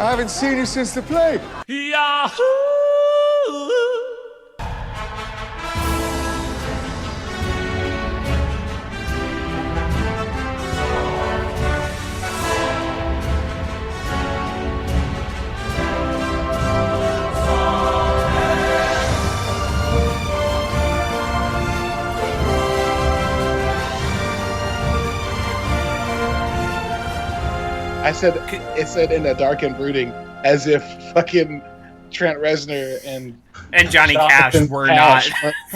I haven't seen you since the plague. Yahoo! It said in a dark and brooding, as if fucking Trent Reznor and Johnny Cash were not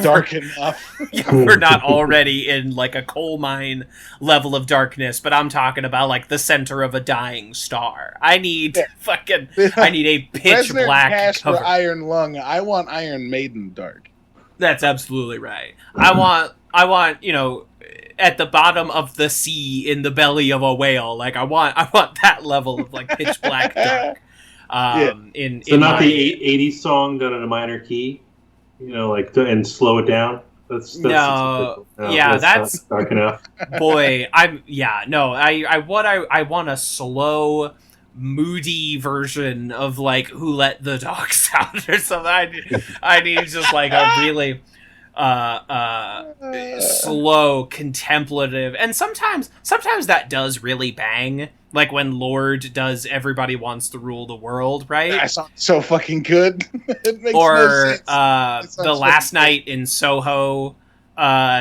dark enough. We're not already in like a coal mine level of darkness, but I'm talking about like the center of a dying star. I need a pitch Reznor black Cash cover. for Iron Lung. I want Iron Maiden dark. That's absolutely right. I want, at the bottom of the sea in the belly of a whale. Like I want that level of like pitch black dark. Not the 80s song done in a minor key, and slow it down. That's no, that's dark enough. Boy, I want a slow, moody version of like Who Let the Dogs Out or something. I need just like a really slow, contemplative, and sometimes that does really bang. Like when Lorde does "Everybody Wants to Rule the World," right? That sounds so fucking good. It makes or no sense. The Last Night in Soho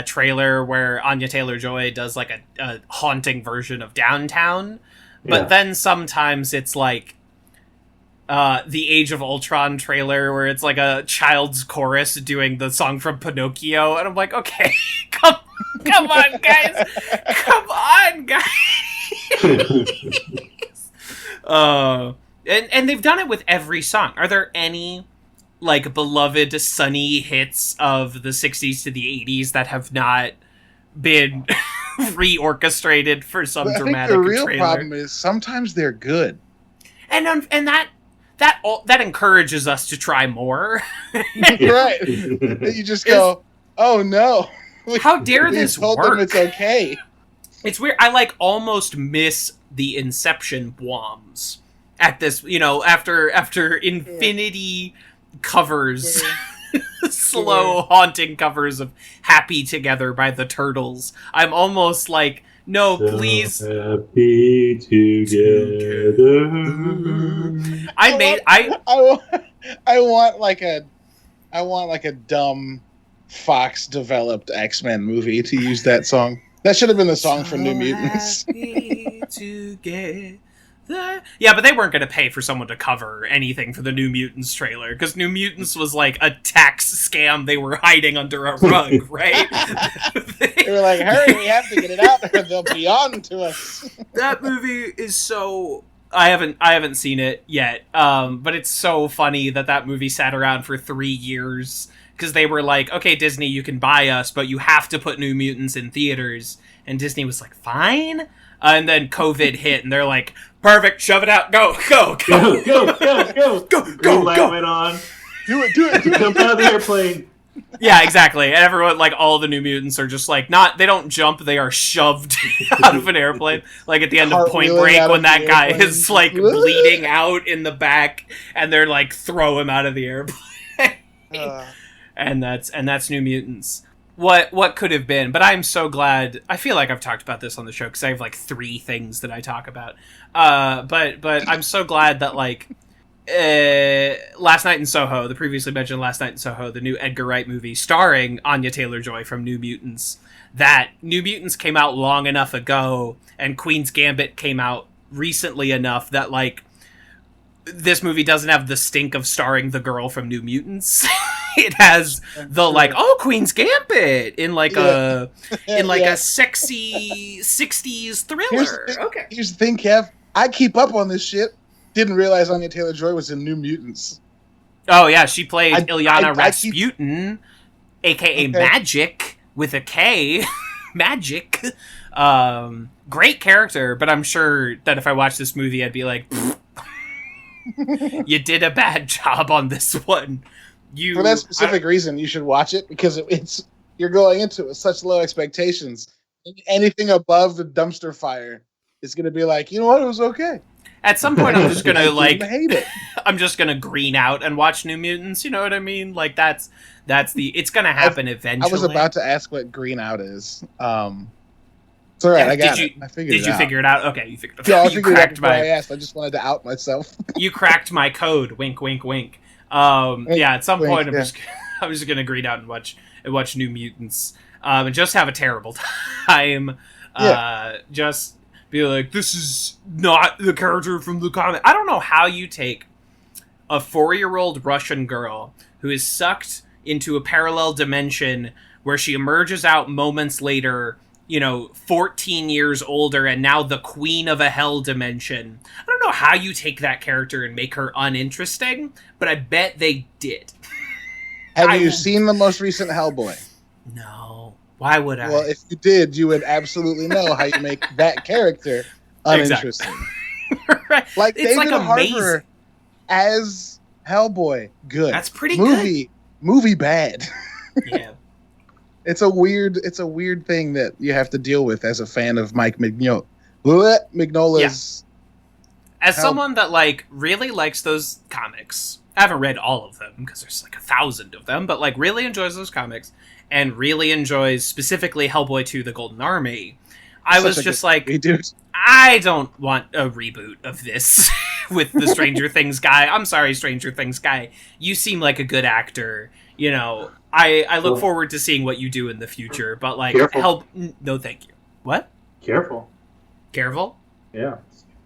trailer where Anya Taylor-Joy does like a haunting version of Downtown. But then sometimes it's like the Age of Ultron trailer where it's like a child's chorus doing the song from Pinocchio, and I'm like, okay, come on, guys, come on, guys. And they've done it with every song. Are there any like beloved sunny hits of the 60s to the 80s that have not been reorchestrated for some dramatic trailer? The real problem is sometimes they're good, and that encourages us to try more. Right? You just go, oh no! How dare this told work? them it's okay. It's weird. I like almost miss the Inception bombs at this. After Infinity covers. Slow, haunting covers of Happy Together by the Turtles. I'm almost like, no, so please. Happy together. I want like a dumb Fox developed X-Men movie to use that song. That should have been the song for New Mutants. Happy together. Yeah, but they weren't going to pay for someone to cover anything for the New Mutants trailer, because New Mutants was like a tax scam they were hiding under a rug, right? They were like, hurry, we have to get it out there. They'll be on to us. That movie is so... I haven't seen it yet, but it's so funny that movie sat around for 3 years, because they were like, okay, Disney, you can buy us, but you have to put New Mutants in theaters. And Disney was like, fine. And then COVID hit, and they're like, perfect, shove it out, go. Went on. Do it. Jump out of the airplane. Yeah, exactly. And everyone, like, all the New Mutants are just like, they don't jump, they are shoved out of an airplane. Like at the end of Point Break, when that guy is like bleeding out in the back, and they're like, throw him out of the airplane. And that's New Mutants. What could have been, but I'm so glad. I feel like I've talked about this on the show because I have like 3 things that I talk about. But I'm so glad that like Last Night in Soho, the previously mentioned Last Night in Soho, the new Edgar Wright movie starring Anya Taylor-Joy from New Mutants, that New Mutants came out long enough ago and Queen's Gambit came out recently enough that like this movie doesn't have the stink of starring the girl from New Mutants. It has the like, oh, Queen's Gambit in like a sexy 60s thriller. Here's the thing, Kev. I keep up on this shit. Didn't realize Anya Taylor-Joy was in New Mutants. Oh yeah, she played Ilyana Rasputin, aka Magic with a K. Magic. Great character, but I'm sure that if I watched this movie, I'd be like, you did a bad job on this one. For that specific reason, you should watch it, because you're going into it with such low expectations. Anything above the dumpster fire is going to be like, you know what, it was okay. At some point, I'm just gonna hate it. I'm just gonna green out and watch New Mutants. You know what I mean? Like it's gonna happen eventually. I was about to ask what green out is. It's all right. I got it. I figured it out. Did you figure it out? Okay, you figured it out. Yeah, I you figured cracked it out before I asked. I just wanted to out myself. You cracked my code. Wink, wink, wink. At some point, I'm just gonna green out and watch New Mutants. And just have a terrible time. Just be like, this is not the character from the comic. I don't know how you take a 4-year-old Russian girl who is sucked into a parallel dimension where she emerges out moments later, 14 years older and now the queen of a hell dimension. I don't know how you take that character and make her uninteresting, but I bet they did. Have you seen the most recent Hellboy? No. Why would I? Well, if you did, you would absolutely know how you make that character uninteresting. Right. Like it's David Harbour as Hellboy, good. That's pretty good. Movie bad. Yeah. It's a weird thing that you have to deal with as a fan of Mike Mignola's. Yeah. As someone that really likes those comics, I haven't read all of them because there's 1,000 of them, but really enjoys those comics and really enjoys specifically Hellboy 2: The Golden Army. I was just like, I don't want a reboot of this with the Stranger Things guy. I'm sorry, Stranger Things guy. You seem like a good actor. I look forward to seeing what you do in the future, but no thank you. What? Careful. Careful? Yeah.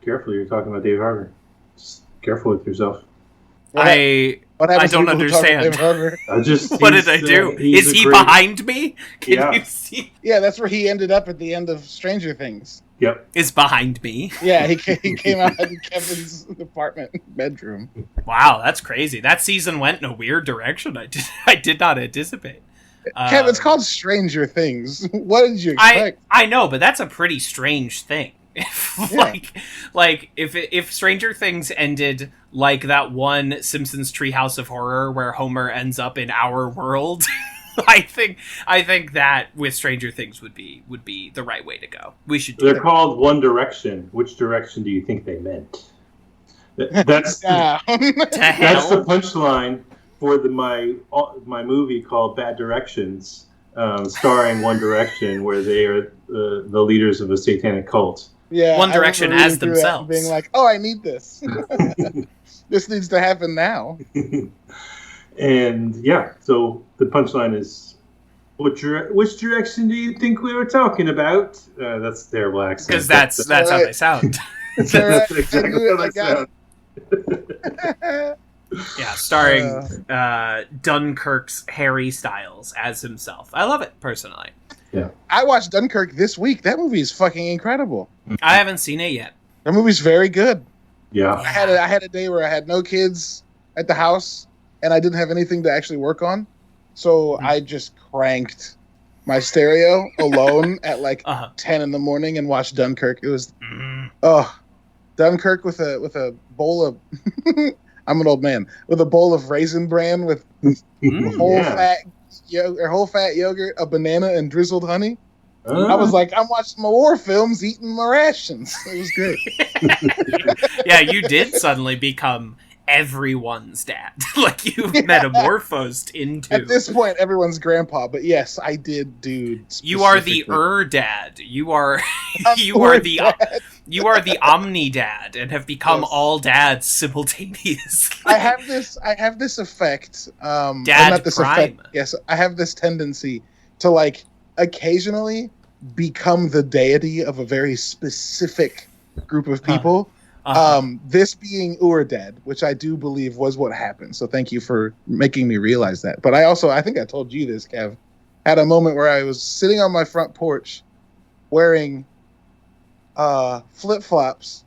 Careful, you're talking about Dave Harbour. Just careful with yourself. I don't understand. What did I do? Is he behind me? Can you see? Yeah, that's where he ended up at the end of Stranger Things. Yep. Is behind me. Yeah, he came out in Kevin's apartment bedroom. Wow, that's crazy. That season went in a weird direction. I did not anticipate. Kevin, it's called Stranger Things. What did you expect? I know, but that's a pretty strange thing. If Stranger Things ended like that one Simpsons Treehouse of Horror where Homer ends up in our world, I think that with Stranger Things would be the right way to go. We should. They're called One Direction. Which direction do you think they meant? That's that's the punchline for my movie called Bad Directions, starring One Direction, where they are the leaders of a satanic cult. Yeah, One Direction as themselves, being like, "Oh, I need this. This needs to happen now." And yeah, so the punchline is, which direction do you think we were talking about? That's terrible accent. Because that's how they sound. That's exactly how they sound. Yeah, starring Dunkirk's Harry Styles as himself. I love it personally. Yeah, I watched Dunkirk this week. That movie is fucking incredible. I haven't seen it yet. That movie's very good. Yeah, I had a day where I had no kids at the house, and I didn't have anything to actually work on, so I just cranked my stereo alone at 10 in the morning and watched Dunkirk. It was Dunkirk with a bowl of I'm an old man with a bowl of Raisin Bran with whole fat yogurt, a banana, and drizzled honey. I was like, I'm watching my war films, eating my rations. It was great. Yeah, you did suddenly become everyone's dad. You metamorphosed into. At this point, everyone's grandpa. But yes, I did, dude. You are the dad. You are the omni dad, and have become all dads simultaneously. I have this effect. Dad not this prime. Effect. Yes, I have this tendency to occasionally become the deity of a very specific group of people. This being Ur-Dad, which I do believe was what happened. So thank you for making me realize that. But I think I told you this, Kev, had a moment where I was sitting on my front porch wearing flip-flops,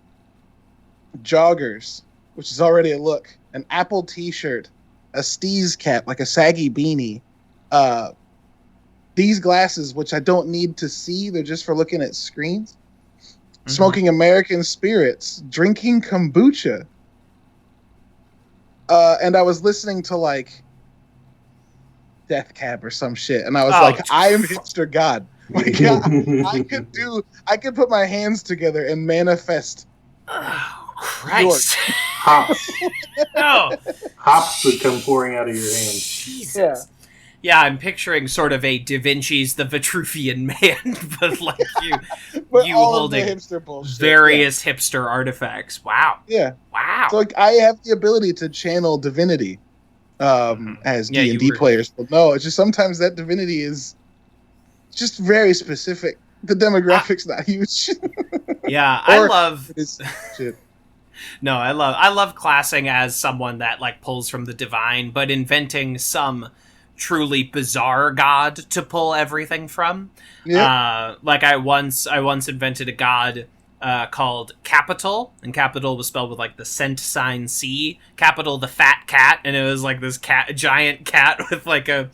joggers, which is already a look, an Apple t-shirt, a Steez cap, like a saggy beanie, these glasses, which I don't need to see, they're just for looking at screens, smoking American spirits, drinking kombucha, and I was listening to Death Cab or some shit, and I was I am hipster god. I could put my hands together and manifest Christ. Hops. No. Hops would come pouring out of your hands. Jesus. Yeah, I'm picturing sort of a Da Vinci's The Vitruvian Man, but like you holding various hipster artifacts. Wow. Yeah. Wow. So like I have the ability to channel divinity as D&D players. But no, it's just sometimes that divinity is just very specific. The demographic's not huge. Yeah, I love shit. No, I love classing as someone that like pulls from the divine, but inventing some truly bizarre god to pull everything from. Yeah. Like I once invented a god called Capital, and Capital was spelled with like the cent sign C. Capital, the fat cat, and it was like this giant cat with like a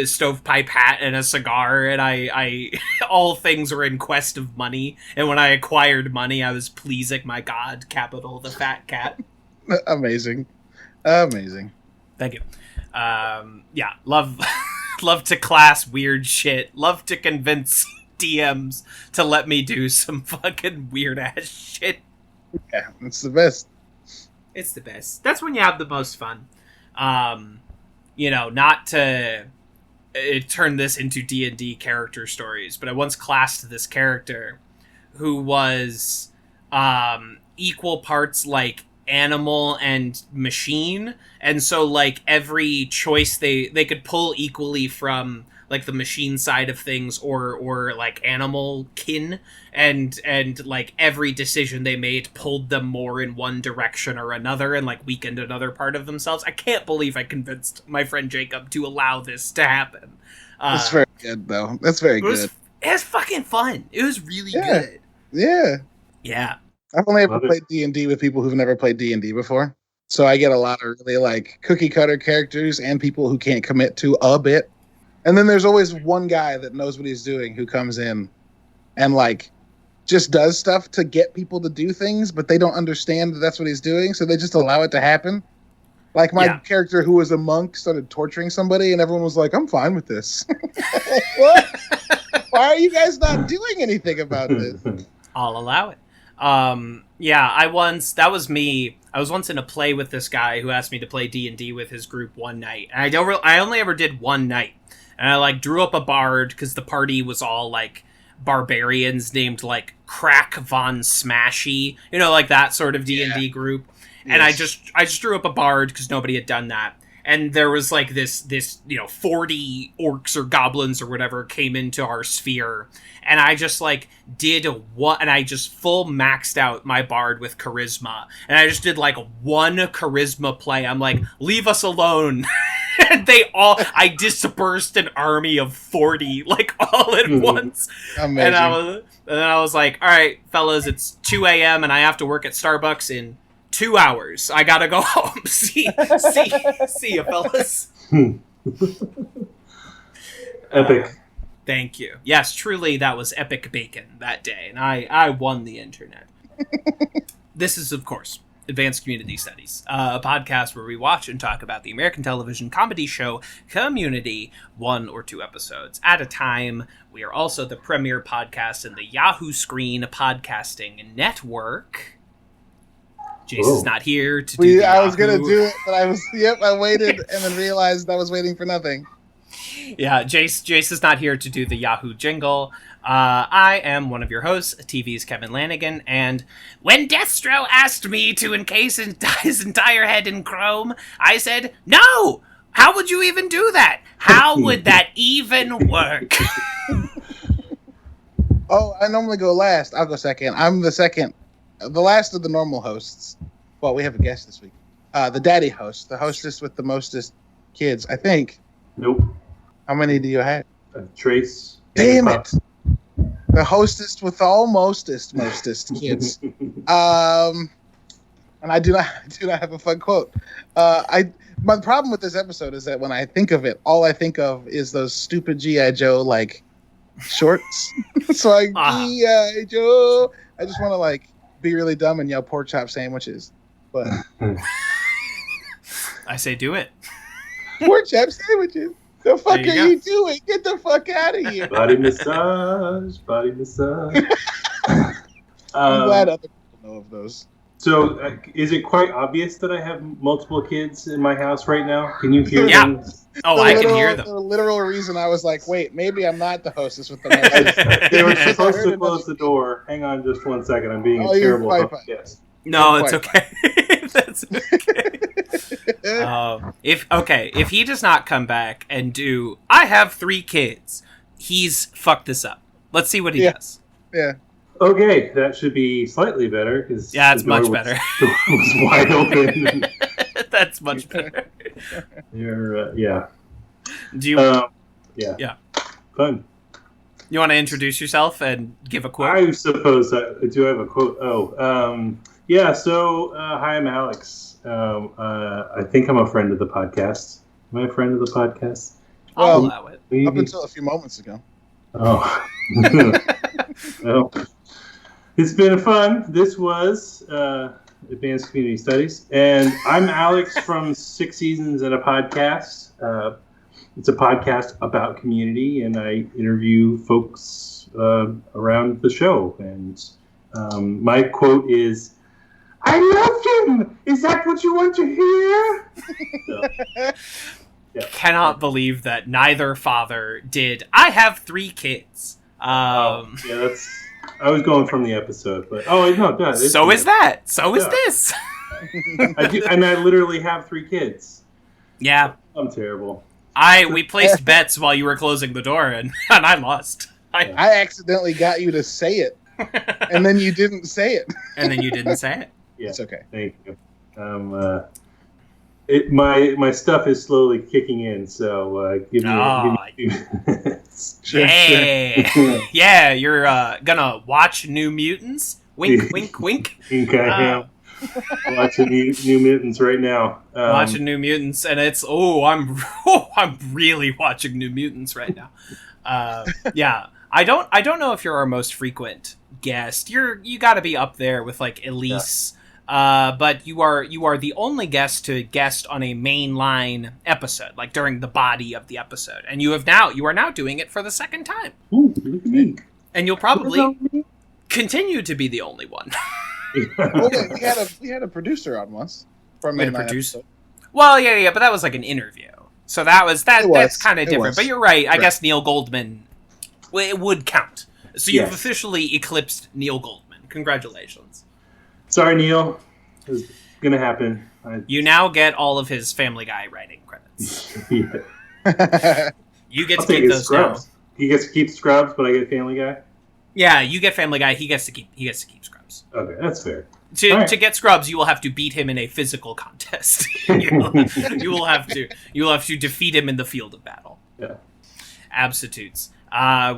stovepipe hat and a cigar, and I all things were in quest of money, and when I acquired money, I was pleasing my god, Capital, the fat cat. Amazing. Thank you. Yeah, love to class weird shit. Love to convince DMs to let me do some fucking weird ass shit. Yeah, it's the best. It's the best. That's when you have the most fun. Not to turn this into D&D character stories, but I once classed this character who was equal parts like animal and machine, and so like every choice they could pull equally from like the machine side of things or like animal kin, and like every decision they made pulled them more in one direction or another and like weakened another part of themselves. I can't believe I convinced my friend Jacob to allow this to happen. That's very good though. That's very good. It was fucking fun. It was really good. Yeah. I've only ever played D&D with people who've never played D&D before. So I get a lot of really like cookie cutter characters and people who can't commit to a bit. And then there's always one guy that knows what he's doing who comes in and like just does stuff to get people to do things, but they don't understand that that's what he's doing. So they just allow it to happen. Like my character who was a monk started torturing somebody and everyone was like, I'm fine with this. Like, what? Why are you guys not doing anything about this? I'll allow it. I was once in a play with this guy who asked me to play D&D with his group one night, and I only ever did one night, and I like drew up a bard because the party was all like barbarians named like Crack Von Smashy, like that sort of D&D group, and I just drew up a bard because nobody had done that. And there was like this 40 orcs or goblins or whatever came into our sphere. And I just like and I just full maxed out my bard with charisma. And I just did like one charisma play. I'm like, leave us alone. And I dispersed an army of 40 like all at once. Amazing. And then I was like, all right, fellas, it's 2 a.m. and I have to work at Starbucks in 2 hours. I gotta go home. See you, fellas. Epic. Thank you. Yes, truly, that was epic bacon that day, and I won the internet. This is, of course, Advanced Community Studies, a podcast where we watch and talk about the American television comedy show Community, 1 or 2 episodes at a time. We are also the premier podcast in the Yahoo Screen Podcasting Network. Jason's not here to do I was going to do it, but I waited and then realized I was waiting for nothing. Yeah, Jace is not here to do the Yahoo jingle. I am one of your hosts, TV's Kevin Lanigan, and when Destro asked me to encase his entire head in chrome, I said, no! How would you even do that? How would that even work? Oh, I normally go last. I'll go second. I'm the second. The last of the normal hosts. Well, we have a guest this week. The daddy host. The hostess with the mostest kids, I think. Nope. How many do you have? Trace. Damn it. The hostess with all mostest kids. And I do not have a fun quote. My problem with this episode is that when I think of it, all I think of is those stupid G.I. Joe like shorts. So like G.I. Joe. I just want to like be really dumb and yell pork chop sandwiches. But I say do it. Pork chop sandwiches. The fuck are you doing? Get the fuck out of here. Body massage. I'm glad other people know of those. So, is it quite obvious that I have multiple kids in my house right now? Can you hear them? Oh, I can hear them. The literal reason I was like, wait, maybe I'm not the hostess with the most. They were supposed to close the door. Hang on just 1 second. I'm being a terrible host. Yes. No, it's okay. That's okay. If he does not come back and do, I have 3 kids, he's fucked this up. Let's see what he does. Yeah. Okay, that should be slightly better. Cause it's much better. The door was wide open. That's much better. Yeah. Do you? Yeah. Fun. You want to introduce yourself and give a quote? I suppose I do have a quote. Yeah. So, hi, I'm Alex. I think I'm a friend of the podcast. Am I a friend of the podcast? I'll allow it. Maybe. Up until a few moments ago. Oh. Well, it's been fun. This was Advanced Community Studies, and I'm Alex from 6 Seasons and a Podcast. It's a podcast about community, and I interview folks around the show. And my quote is, "I loved him! Is that what you want to hear?" So, Cannot believe that neither father did. I have 3 kids. That's. I was going from the episode, but no, it so is that. So is this. I do, and I literally have 3 kids. Yeah, I'm terrible. We placed bets while you were closing the door, and I lost. I accidentally got you to say it, and then you didn't say it. Yeah, it's okay. Thank you. My stuff is slowly kicking in, so give me a few minutes. Yeah, you're gonna watch New Mutants? Wink, wink, wink. I am watching New Mutants right now. Watching New Mutants, and it's I'm really watching New Mutants right now. Yeah, I don't know if you're our most frequent guest. You got to be up there with like Elise. Yeah. But you are the only guest to guest on a mainline episode, like during the body of the episode, and you are now doing it for the second time. Ooh, look at me! And you'll probably continue to be the only one. Well, we had a producer on once from mainline episode. Well, yeah, but that was like an interview, so that's kind of different. But you're right. I guess Neil Goldman, it would count. So you've officially eclipsed Neil Goldman. Congratulations. Sorry, Neil. It's gonna happen. You now get all of his Family Guy writing credits. You get to keep those now. He gets to keep Scrubs, but I get Family Guy. Yeah, you get Family Guy. He gets to keep Scrubs. Okay, that's fair. To get Scrubs, you will have to beat him in a physical contest. you will have to defeat him in the field of battle. Yeah. Absolutes. I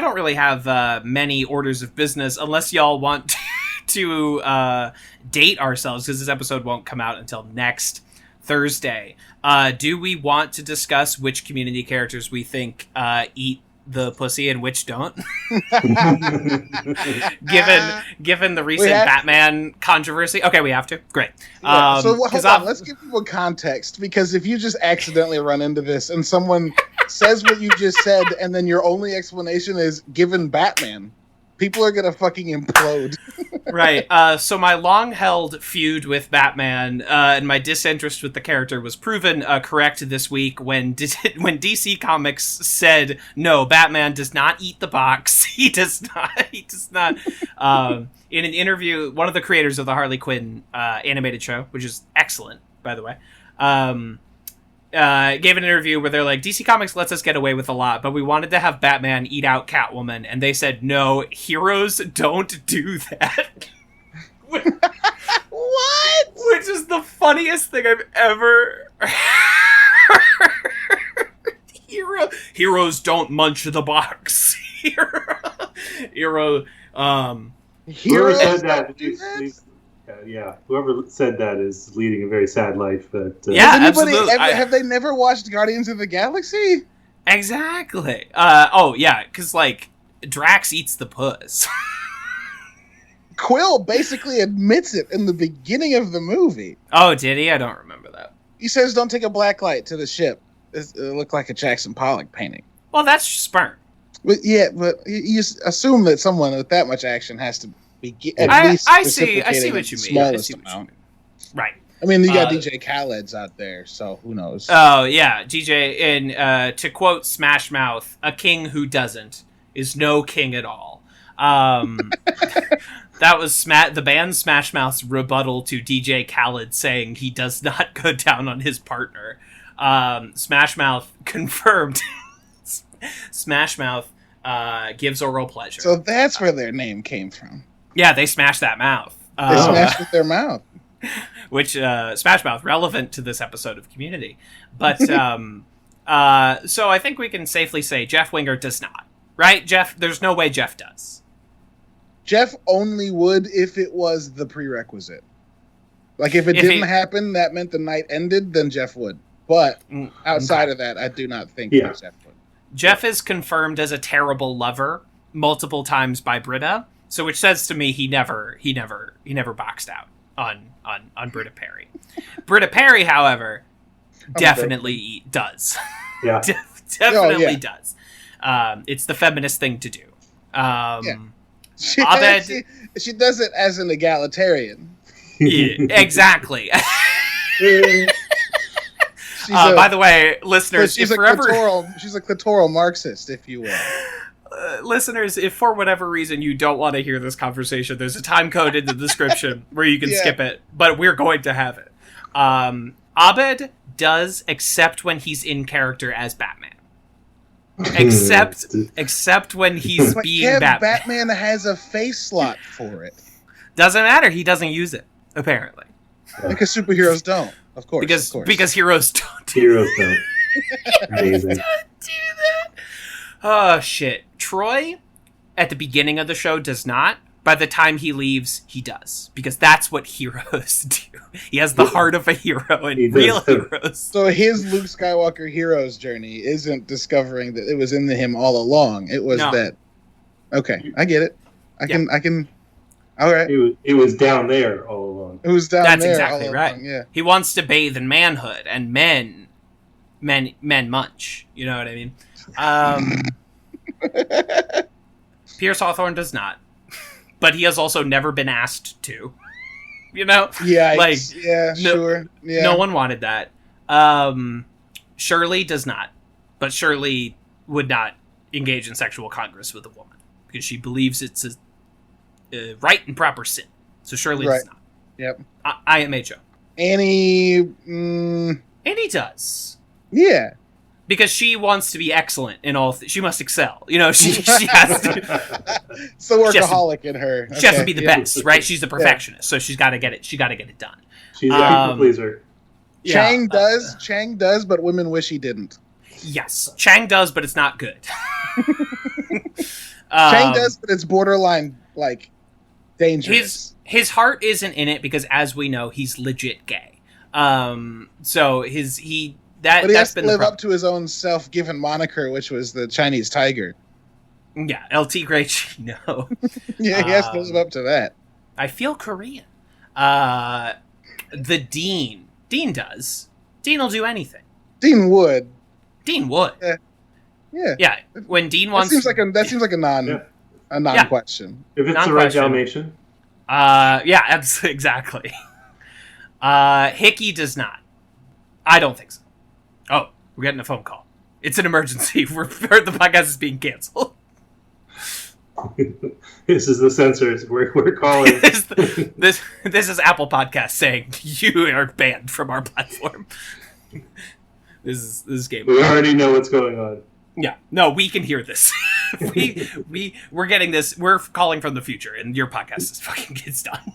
don't really have many orders of business unless y'all want to date ourselves, because this episode won't come out until next Thursday. Do we want to discuss which community characters we think eat the pussy and which don't? given the recent Batman controversy. Okay, we have to. Great. Yeah, so hold on, let's give people context, because if you just accidentally run into this and someone says what you just said and then your only explanation is given Batman, people are gonna fucking implode. Right. So my long-held feud with Batman and my disinterest with the character was proven correct this week when DC Comics said, no, Batman does not eat the box. He does not. In an interview, one of the creators of the Harley Quinn animated show, which is excellent, by the way, gave an interview where they're like, DC Comics lets us get away with a lot, but we wanted to have Batman eat out Catwoman, and they said, no, heroes don't do that. What? Which is the funniest thing I've ever heard. Heroes don't munch the box. Whoever said that, yeah, whoever said that is leading a very sad life. But absolutely. Have they never watched Guardians of the Galaxy? Exactly. Yeah, because like Drax eats the puss. Quill basically admits it in the beginning of the movie. Oh, did he? I don't remember that. He says, "Don't take a black light to the ship. It looked like a Jackson Pollock painting." Well, that's sperm. But you assume that someone with that much action has to I see what you mean. Right. I mean, you got DJ Khaled's out there, so who knows? Oh, yeah. DJ, and to quote Smash Mouth, a king who doesn't is no king at all. That was the band Smash Mouth's rebuttal to DJ Khaled saying he does not go down on his partner. Smash Mouth confirmed. Smash Mouth gives oral pleasure. So that's where their name came from. Yeah, they smashed that mouth. They smashed with their mouth. Which, Smash Mouth, relevant to this episode of Community. But, so I think we can safely say Jeff Winger does not. Right, Jeff? There's no way Jeff does. Jeff only would if it was the prerequisite. Like, if it didn't happen, that meant the night ended, then Jeff would. But outside of that, I do not think that Jeff would. Jeff is confirmed as a terrible lover multiple times by Britta, so which says to me he never boxed out on Britta Perry. Britta Perry, however, definitely does. Yeah, definitely does. It's the feminist thing to do. She does it as an egalitarian. Yeah, exactly. By the way, listeners, she's a clitoral Marxist, if you will. Listeners, if for whatever reason you don't want to hear this conversation, there's a time code in the description where you can skip it, but we're going to have it. Abed does, except when he's in character as Batman. Except when he's being Batman. Batman has a face slot for it. Doesn't matter. He doesn't use it, apparently. Because superheroes don't, of course. Because heroes don't. Heroes don't. Amazing. Don't do that. Oh, shit. Troy, at the beginning of the show, does not. By the time he leaves, he does. Because that's what heroes do. He has the heart of a hero and real heroes. So his Luke Skywalker hero's journey isn't discovering that it was in him all along. It was that... Okay, I get it. I can... All right. It was down there all along. It was down That's there exactly all right. along, yeah. He wants to bathe in manhood, and men munch. You know what I mean? Pierce Hawthorne does not. But he has also never been asked to. You know? Yeah, sure. Yeah. No one wanted that. Shirley does not. But Shirley would not engage in sexual congress with a woman. Because she believes it's a right and proper sin. So Shirley does not. Yep. I am H.O. Annie does. Yeah. Because she wants to be excellent in all. She must excel. You know, she has to. It's the workaholic in her. She has to be the best, right? She's the perfectionist, so she's got to get it. She got to get it done. She's a people pleaser. Chang does, but women wish he didn't. Yes, Chang does, but it's not good. Chang does, but it's borderline like dangerous. His heart isn't in it because, as we know, he's legit gay. So but he has to live up to his own self-given moniker, which was the Chinese tiger. Yeah, LT Grey Chino. Yeah, he has to live up to that. I feel Korean. The Dean. Dean does. Dean will do anything. Dean would. Yeah. When Dean wants, that seems like a non-question. If it's the right Dalmatian. Yeah, exactly. Hickey does not. I don't think so. Oh, we're getting a phone call. It's an emergency. The podcast is being canceled. This is the censors. We're calling. This is Apple Podcast saying you are banned from our platform. This is game. We already know what's going on. Yeah. No, we can hear this. we're getting this. We're calling from the future, and your podcast is fucking gets done.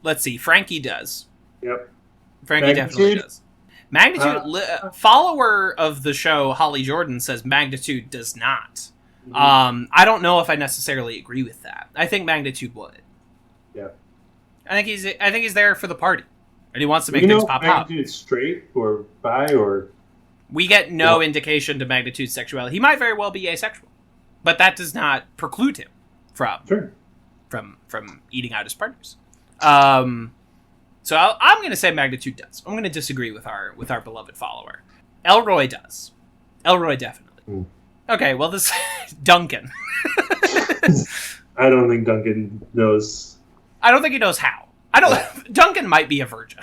Let's see. Frankie does. Yep. Frankie definitely does. Magnitude, follower of the show, Holly Jordan, says Magnitude does not. Mm-hmm. I don't know if I necessarily agree with that. I think Magnitude would. Yeah. I think he's there for the party, and he wants to make things pop up. Magnitude straight or bi or. We get no indication to Magnitude's sexuality. He might very well be asexual, but that does not preclude him from eating out his partners. So I'm going to say Magnitude does. I'm going to disagree with our beloved follower. Elroy does. Elroy definitely. Okay, well this Duncan. I don't think Duncan knows. I don't think he knows how. Duncan might be a virgin.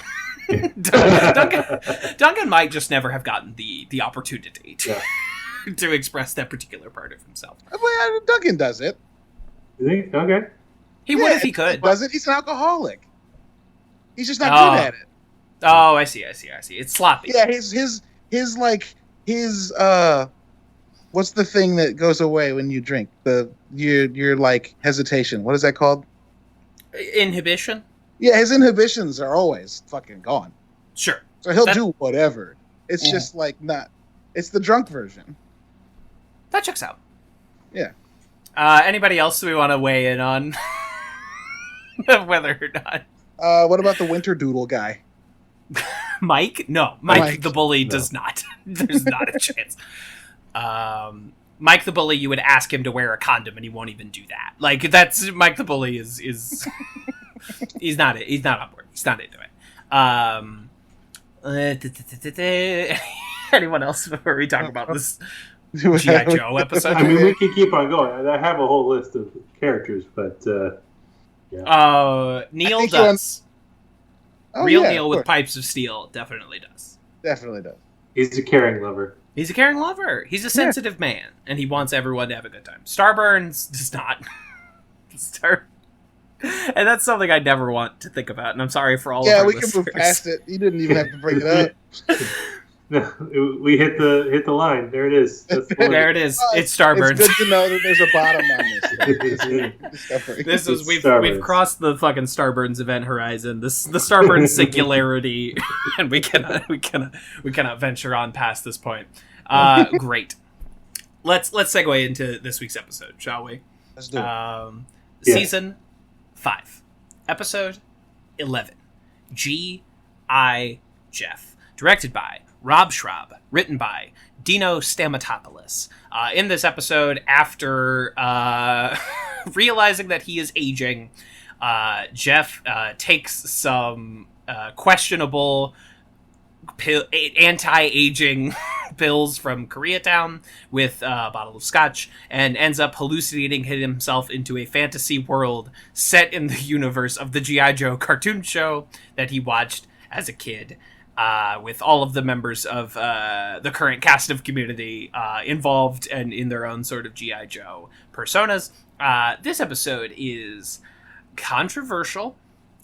Duncan might just never have gotten the opportunity to express that particular part of himself. Well, Duncan does it. You think? Okay. He would if he could. He does it. He's an alcoholic. He's just not good at it. Oh, I see. It's sloppy. Yeah, his what's the thing that goes away when you drink? Your like hesitation. What is that called? Inhibition? Yeah, his inhibitions are always fucking gone. Sure. So he'll do whatever. It's just like not. It's the drunk version. That checks out. Yeah. Anybody else we want to weigh in on? Whether or not. What about the Winter Doodle guy? Mike? No. Mike the bully does not. There's not a chance. Mike the bully, you would ask him to wear a condom and he won't even do that. Like, that's Mike the bully is he's not on board. He's not into it. Anyone else before we talk about this G.I. Joe episode? I mean, we can keep on going. I have a whole list of characters, but Neil does. Real Neil with pipes of steel definitely does. Definitely does. He's a caring lover. He's a caring lover. He's a sensitive man, and he wants everyone to have a good time. Starburns does not. And that's something I never want to think about, and I'm sorry for all of our listeners. Yeah, we can move past it. You didn't even have to bring it up. No, we hit the line. There it is. There it is. It's Starburns. It's good to know that there's a bottom on this. We've crossed the fucking Starburns event horizon. The Starburns singularity, and we cannot venture on past this point. Great. Let's segue into this week's episode, shall we? Let's do it. Season 5, episode 11. G.I. Jeff, directed by Rob Schrab, written by Dino Stamatopoulos. In this episode, after realizing that he is aging, Jeff takes some questionable anti-aging pills from Koreatown with a bottle of scotch and ends up hallucinating himself into a fantasy world set in the universe of the G.I. Joe cartoon show that he watched as a kid. With all of the members of the current cast of Community involved and in their own sort of G.I. Joe personas. This episode is controversial.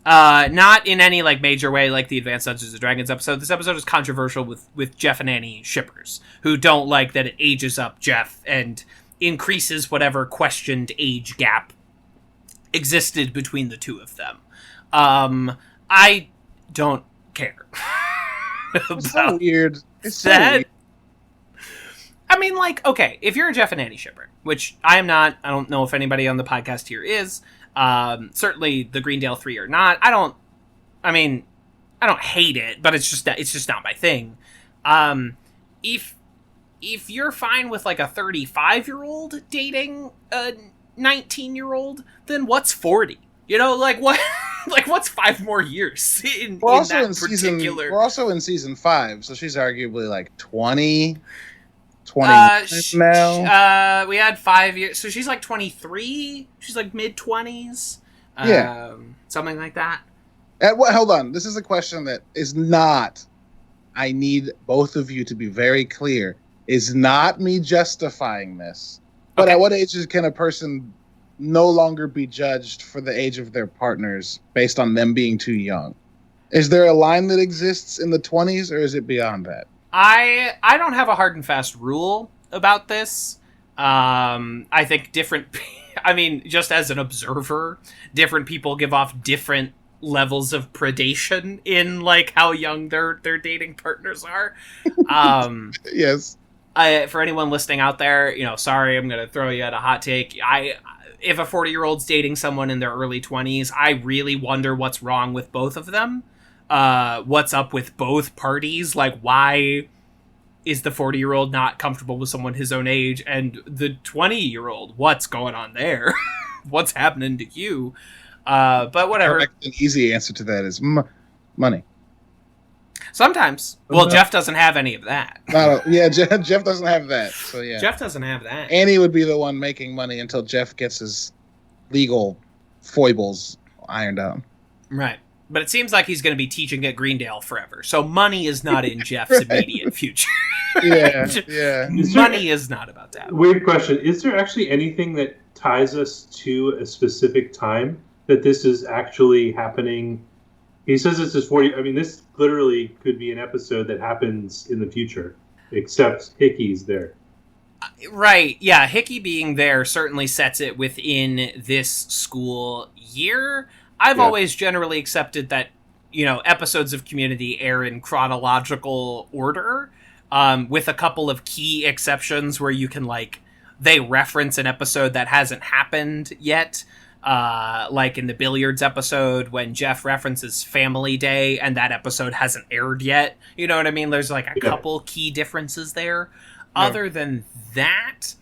Not in any like major way like the Advanced Dungeons & Dragons episode. This episode is controversial with Jeff and Annie shippers who don't like that it ages up Jeff and increases whatever questioned age gap existed between the two of them. I don't care. It's so weird. It's so weird. I mean, like, okay, if you're a Jeff and Annie shipper, which I am not, I don't know if anybody on the podcast here is, certainly the Greendale 3 are not. I don't hate it, but it's just not my thing. If you're fine with like a 35-year-old dating a 19-year-old, then what's 40? You know, like what? Like what's 5 more years in that particular? We're also in season 5, so she's arguably like 20 now. We had 5 years, so she's like 23. She's like mid-20s. Something like that. Hold on. This is a question that is not. I need both of you to be very clear. Is not me justifying this, but at what age can a person no longer be judged for the age of their partners based on them being too young? Is there a line that exists in the 20s, or is it beyond that? I don't have a hard and fast rule about this. I think just as an observer, different people give off different levels of predation in like how young their dating partners are. Yes. For anyone listening out there, sorry, I'm going to throw you at a hot take. If a 40-year-old's dating someone in their early 20s, I really wonder what's wrong with both of them. What's up with both parties? Like, why is the 40-year-old not comfortable with someone his own age? And the 20-year-old, what's going on there? What's happening to you? But whatever. An easy answer to that is money. Sometimes. Well, Jeff doesn't have any of that. Jeff doesn't have that. So yeah, Jeff doesn't have that. Annie would be the one making money until Jeff gets his legal foibles ironed out. Right. But it seems like he's going to be teaching at Greendale forever. So money is not in Jeff's immediate future. Yeah. Money is not about that. Weird question. Is there actually anything that ties us to a specific time that this is actually happening? He says this is 40. I mean, this literally could be an episode that happens in the future, except Hickey's there. Right. Yeah. Hickey being there certainly sets it within this school year. I've always generally accepted that, episodes of Community air in chronological order, with a couple of key exceptions where you can, they reference an episode that hasn't happened yet, like in the billiards episode when Jeff references Family Day and that episode hasn't aired yet. You know what I mean? There's, a couple key differences there. Yeah. Other than that,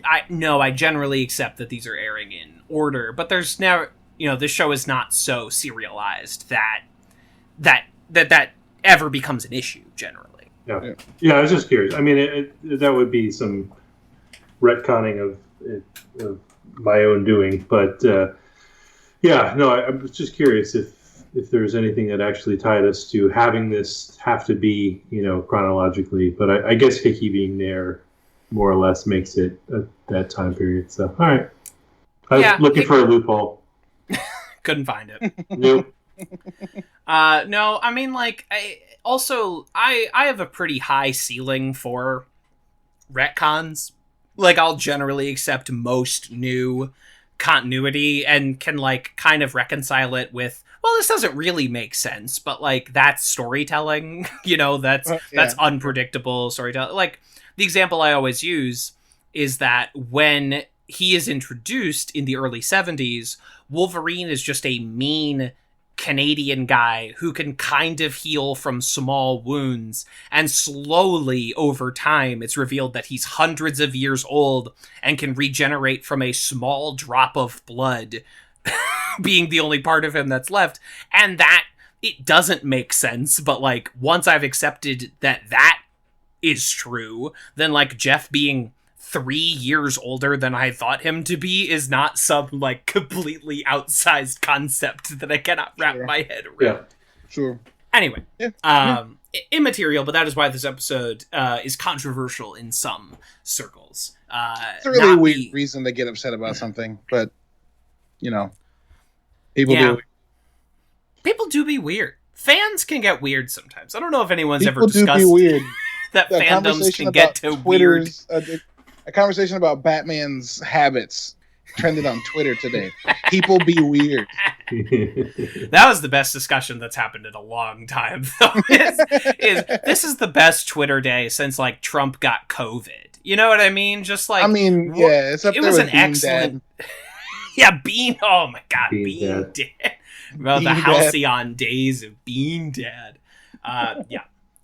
I generally accept that these are airing in order, but there's now... this show is not so serialized that ever becomes an issue generally. Yeah. I was just curious. I mean, that would be some retconning of my own doing, but I was just curious if there's anything that actually tied us to having this have to be chronologically. But I guess Hickey being there more or less makes it that time period. So all right, I was looking for a loophole. Couldn't find it. Nope. No, I mean, I have a pretty high ceiling for retcons. I'll generally accept most new continuity and can, kind of reconcile it with, well, this doesn't really make sense, but, that's storytelling. That's unpredictable storytelling. The example I always use is that when he is introduced in the early 70s, Wolverine is just a mean Canadian guy who can kind of heal from small wounds, and slowly over time it's revealed that he's hundreds of years old and can regenerate from a small drop of blood being the only part of him that's left. And that, it doesn't make sense, but once I've accepted that is true, then Jeff being 3 years older than I thought him to be is not some completely outsized concept that I cannot wrap my head around. Yeah, sure. Anyway, immaterial, but that is why this episode is controversial in some circles. It's a really weird reason to get upset about something, but people do be weird. Fans can get weird sometimes. I don't know if anyone's ever discussed be weird. that fandoms can get to Twitter's, weird. A conversation about Batman's habits trended on Twitter today. People be weird. That was the best discussion that's happened in a long time, though. This is the best Twitter day since Trump got COVID. You know what I mean? Just it's up it there was with an excellent. Bean. Oh my God, Bean Dad. Well, the halcyon days of Bean Dad.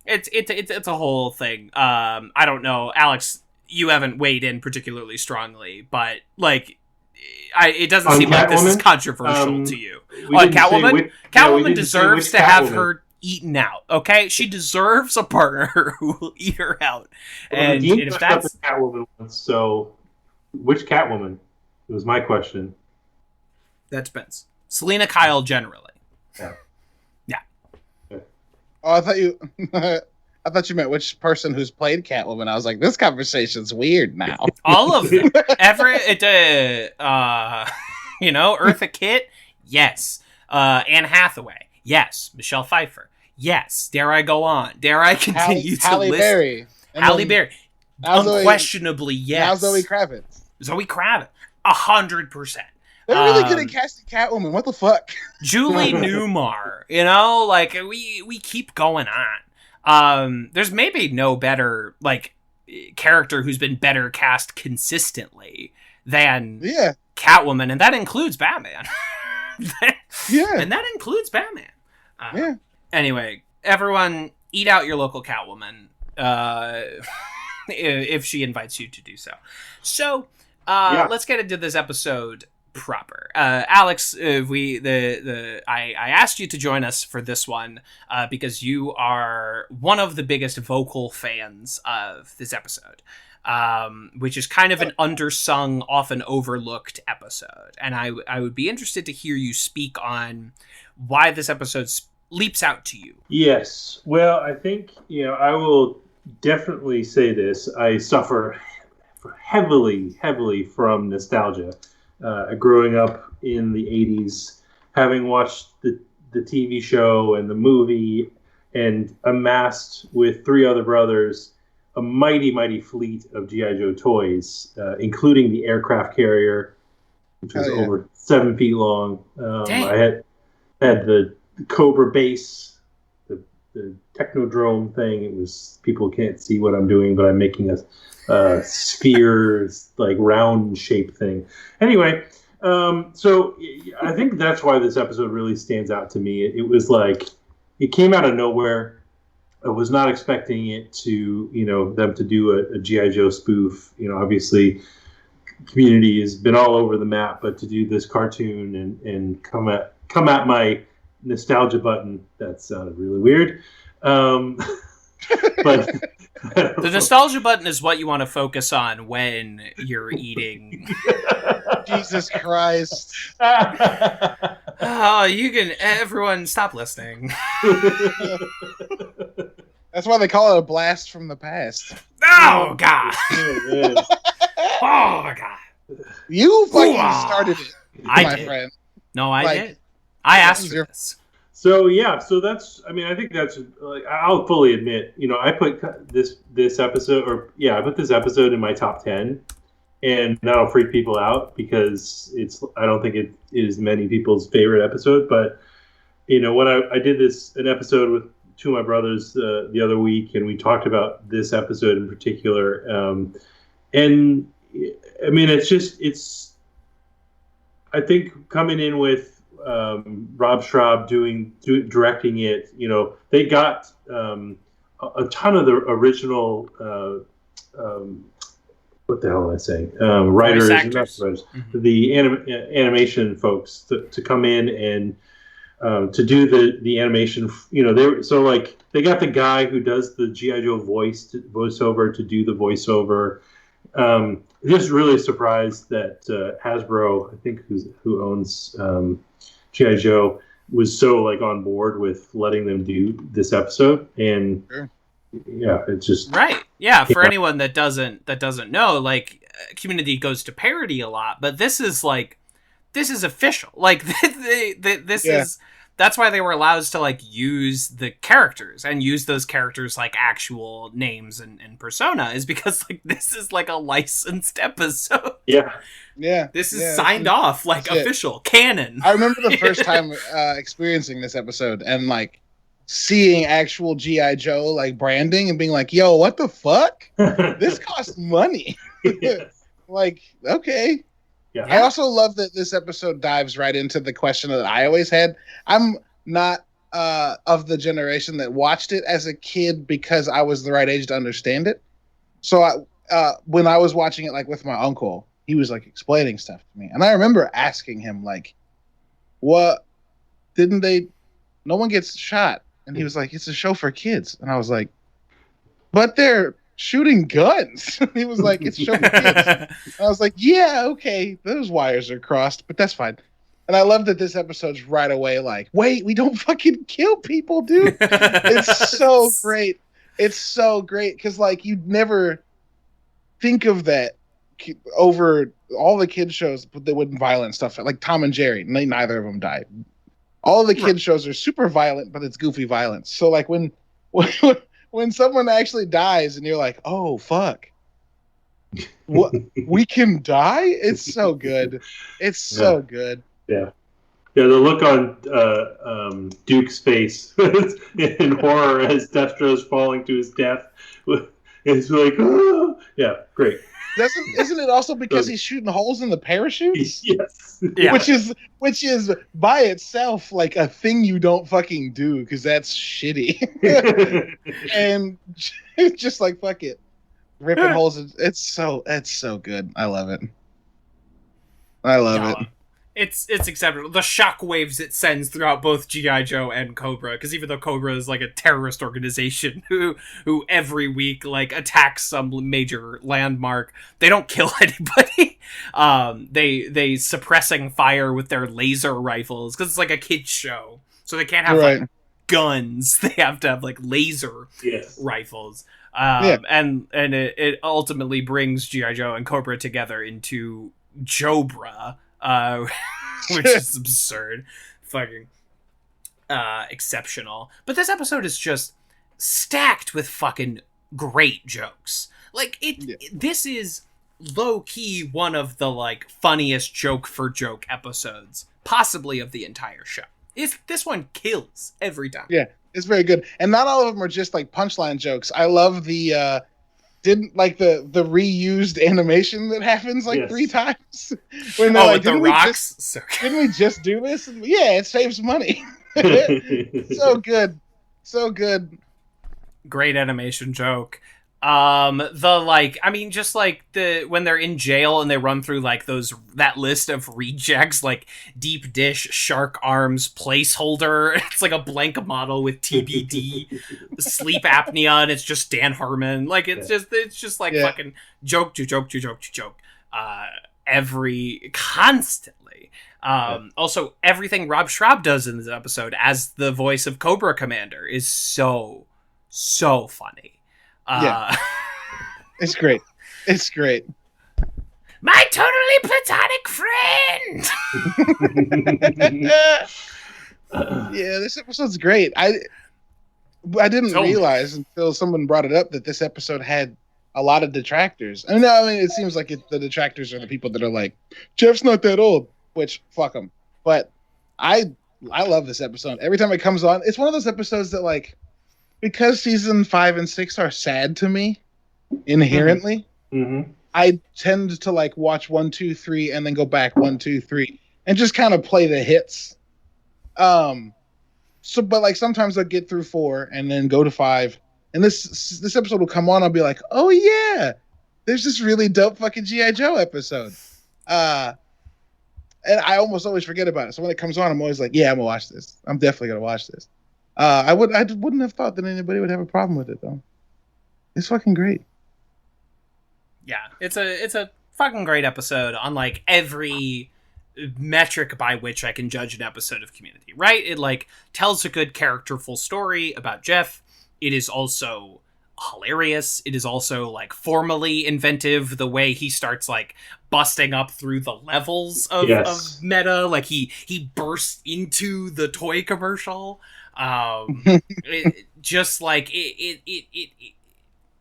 It's a whole thing. I don't know, Alex. You haven't weighed in particularly strongly, but it doesn't seem like this is controversial to you. Catwoman? Catwoman deserves to have her eaten out. Okay, she deserves a partner who will eat her out. And if that's Catwoman, so which Catwoman? It was my question. That depends. Selena Kyle generally. Yeah. Oh, I thought you meant which person who's played Catwoman. I was like, this conversation's weird now. All of them. Eartha Kitt, yes. Anne Hathaway, yes. Michelle Pfeiffer, yes. Dare I go on? Dare I continue to Halle list? Berry. Halle Berry. Unquestionably, yes. Now Zoe Kravitz. 100%. They're really good at casting Catwoman. What the fuck? Julie Newmar. We keep going on. There's maybe no better character who's been better cast consistently than Catwoman, and that includes Batman. And that includes Batman. Anyway, everyone, eat out your local Catwoman if she invites you to do so. So let's get into this episode. proper. Alex, I asked you to join us for this one because you are one of the biggest vocal fans of this episode, which is kind of an undersung, often overlooked episode. And I would be interested to hear you speak on why this episode leaps out to you. Yes. Well, I think, I will definitely say this. I suffer heavily from nostalgia. Growing up in the 80s, having watched the TV show and the movie, and amassed with 3 other brothers a mighty fleet of G.I. Joe toys, including the aircraft carrier, which was over 7 feet long. I had the Cobra base, the Technodrome thing. It was, people can't see what I'm doing, but I'm making a sphere, like round shape thing. Anyway, so I think that's why this episode really stands out to me. It was like, it came out of nowhere. I was not expecting it to, them to do a G.I. Joe spoof. Obviously Community has been all over the map, but to do this cartoon and come at my nostalgia button, that sounded really weird. But the nostalgia button is what you want to focus on when you're eating. Jesus Christ. Oh, everyone stop listening. That's why they call it a blast from the past. Oh, God. Oh, God. You fucking started it, my friend. No, I did. I asked for this. So yeah, that's. I mean, I think that's. I'll fully admit, I put this episode, I put this episode in my top 10, and that'll freak people out because I don't think it is many people's favorite episode. But when I did an episode with 2 of my brothers the other week, and we talked about this episode in particular, and I mean, it's. I think coming in with. Rob Schraub directing it, they got a ton of the original what the hell am I saying, writers, the animation folks to come in and to do the animation. They got the guy who does the G.I. Joe voiceover to do the voiceover. Just really surprised that Hasbro, I think who owns G.I. Joe, was so on board with letting them do this episode. And yeah, it's just right. Yeah, for anyone that doesn't know, Community goes to parody a lot, but this is official. This is. That's why they were allowed to use the characters and use those characters actual names and persona, is because this is a licensed episode. Yeah. This is signed off official canon. I remember the first time experiencing this episode and seeing actual G.I. Joe branding and being yo, what the fuck? This costs money. Okay. Yeah. I also love that this episode dives right into the question that I always had. I'm not of the generation that watched it as a kid because I was the right age to understand it. So when I was watching it with my uncle, he was explaining stuff to me. And I remember asking him what no one gets shot. And he was it's a show for kids. And I was but they're shooting guns. He was it's a show for kids. And I was yeah, okay, those wires are crossed, but that's fine. And I love that this episode's right away wait, we don't fucking kill people, dude. It's so great. It's so great because you'd never think of that over all the kids shows, but they wouldn't violent stuff like Tom and Jerry. Neither of them died. All the kids shows are super violent, but it's goofy violence. So when someone actually dies and you're oh fuck, what, we can die? It's so good. It's so good. Yeah. The look on Duke's face in horror as Destro's falling to his death. It's oh! Yeah, great. Isn't it also because he's shooting holes in the parachutes? Yes. Yeah. Which is by itself a thing you don't fucking do because that's shitty. And just fuck it, ripping holes. It's so good. I love it. It's acceptable. The shockwaves it sends throughout both G.I. Joe and Cobra, because even though Cobra is like a terrorist organization who every week like attacks some major landmark, they don't kill anybody. They suppressing fire with their laser rifles because it's like a kids show, so they can't have like guns. They have to have like laser rifles. And it ultimately brings G.I. Joe and Cobra together into Jobra. Which is absurd. Fucking exceptional. But this episode is just stacked with fucking great jokes. Like, this is low-key one of the, like, funniest joke-for-joke episodes, possibly of the entire show. This one kills every time. Yeah, it's very good. And not all of them are just, like, punchline jokes. I love the, the reused animation that happens like 3 times when they're like, with the rocks. Didn't we just do this? And, yeah, it saves money. So good. Great animation joke. When they're in jail and they run through like that list of rejects, like deep dish, shark arms, placeholder. It's like a blank model with TBD, sleep apnea, and it's just Dan Harmon. Like it's just like fucking joke to joke to joke to joke. Constantly. Also, everything Rob Schrab does in this episode as the voice of Cobra Commander is so funny. It's great. My totally platonic friend. This episode's great. I didn't realize until someone brought it up that this episode had a lot of detractors. I mean, it seems like the detractors are the people that are like, Jeff's not that old, which fuck them. But I love this episode. Every time it comes on, it's one of those episodes that like, because season 5 and 6 are sad to me inherently, I tend to like watch 1, 2, 3 and then go back 1, 2, 3 and just kind of play the hits. But like sometimes I'll get through 4 and then go to 5, and this episode will come on. I'll be like, oh yeah, there's this really dope fucking G.I. Joe episode. And I almost always forget about it. So when it comes on, I'm always like, yeah, I'm gonna watch this. I'm definitely gonna watch this. I wouldn't have thought that anybody would have a problem with it though. It's fucking great. Yeah, it's a fucking great episode on like every metric by which I can judge an episode of Community, right? It like tells a good characterful story about Jeff. It is also hilarious. It is also like formally inventive, the way he starts like busting up through the levels of meta. Like he bursts into the toy commercial.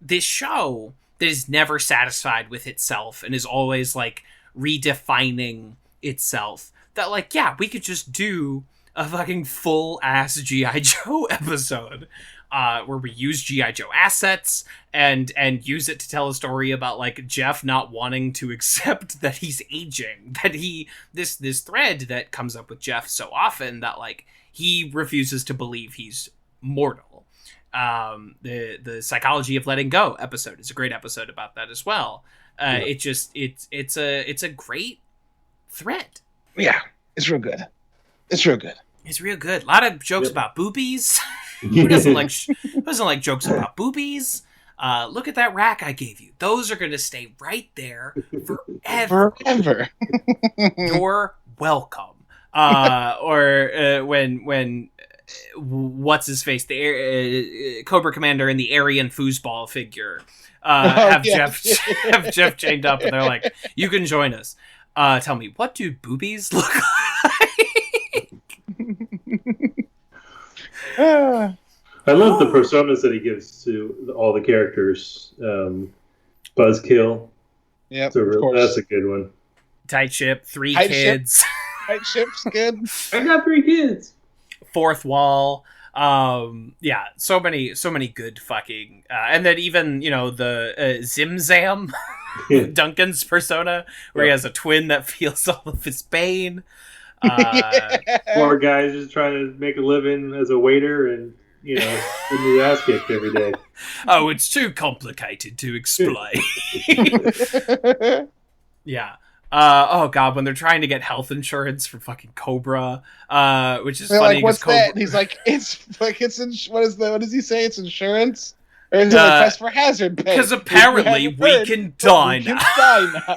This show that is never satisfied with itself and is always like redefining itself, that like, yeah, we could just do a fucking full ass G.I. Joe episode where we use G.I. Joe assets and use it to tell a story about like Jeff not wanting to accept that he's aging, that this thread that comes up with Jeff so often that like he refuses to believe he's mortal. The Psychology of Letting Go episode is a great episode about that as well. It's a great thread. Yeah, it's real good. It's real good. A lot of jokes about boobies. Who doesn't like jokes about boobies? Look at that rack I gave you. Those are going to stay right there forever. You're welcome. When what's his face, the Cobra Commander and the Aryan foosball figure have Jeff chained up, and they're like, "You can join us." Tell me, what do boobies look like? I love the personas that he gives to all the characters. Buzzkill. Yeah, that's a good one. Tight ship, 3 kids. Tight ship's good. I got 3 kids. Fourth wall. Yeah, so many good fucking and then even, you know, the Zimzam, Duncan's persona, where he has a twin that feels all of his pain. Poor guy's just trying to make a living as a waiter and, you know, getting his ass kicked every day. Oh, it's too complicated to explain. Yeah. Oh god, when they're trying to get health insurance for fucking Cobra, which is They're funny. Like, what's Cobra... that? And he's like, what does he say? It's insurance? Or is it like quest for hazard pay? Because apparently we can die now.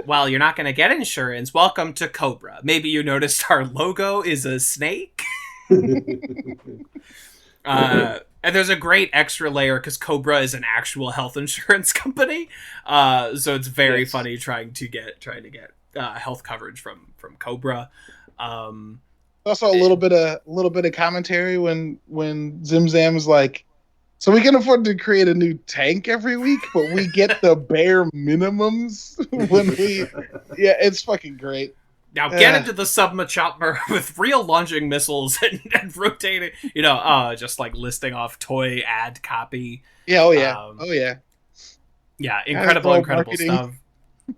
Well, you're not going to get insurance. Welcome to Cobra. Maybe you noticed our logo is a snake. And there's a great extra layer because Cobra is an actual health insurance company. So it's very funny trying to get health coverage from Cobra. Also a little bit of commentary when Zim Zam's like, so we can afford to create a new tank every week, but we get the bare minimums when we... Yeah, it's fucking great. Now get into the submachopper with real launching missiles and rotating, just like listing off toy ad copy. Yeah, oh yeah. Yeah, incredible stuff.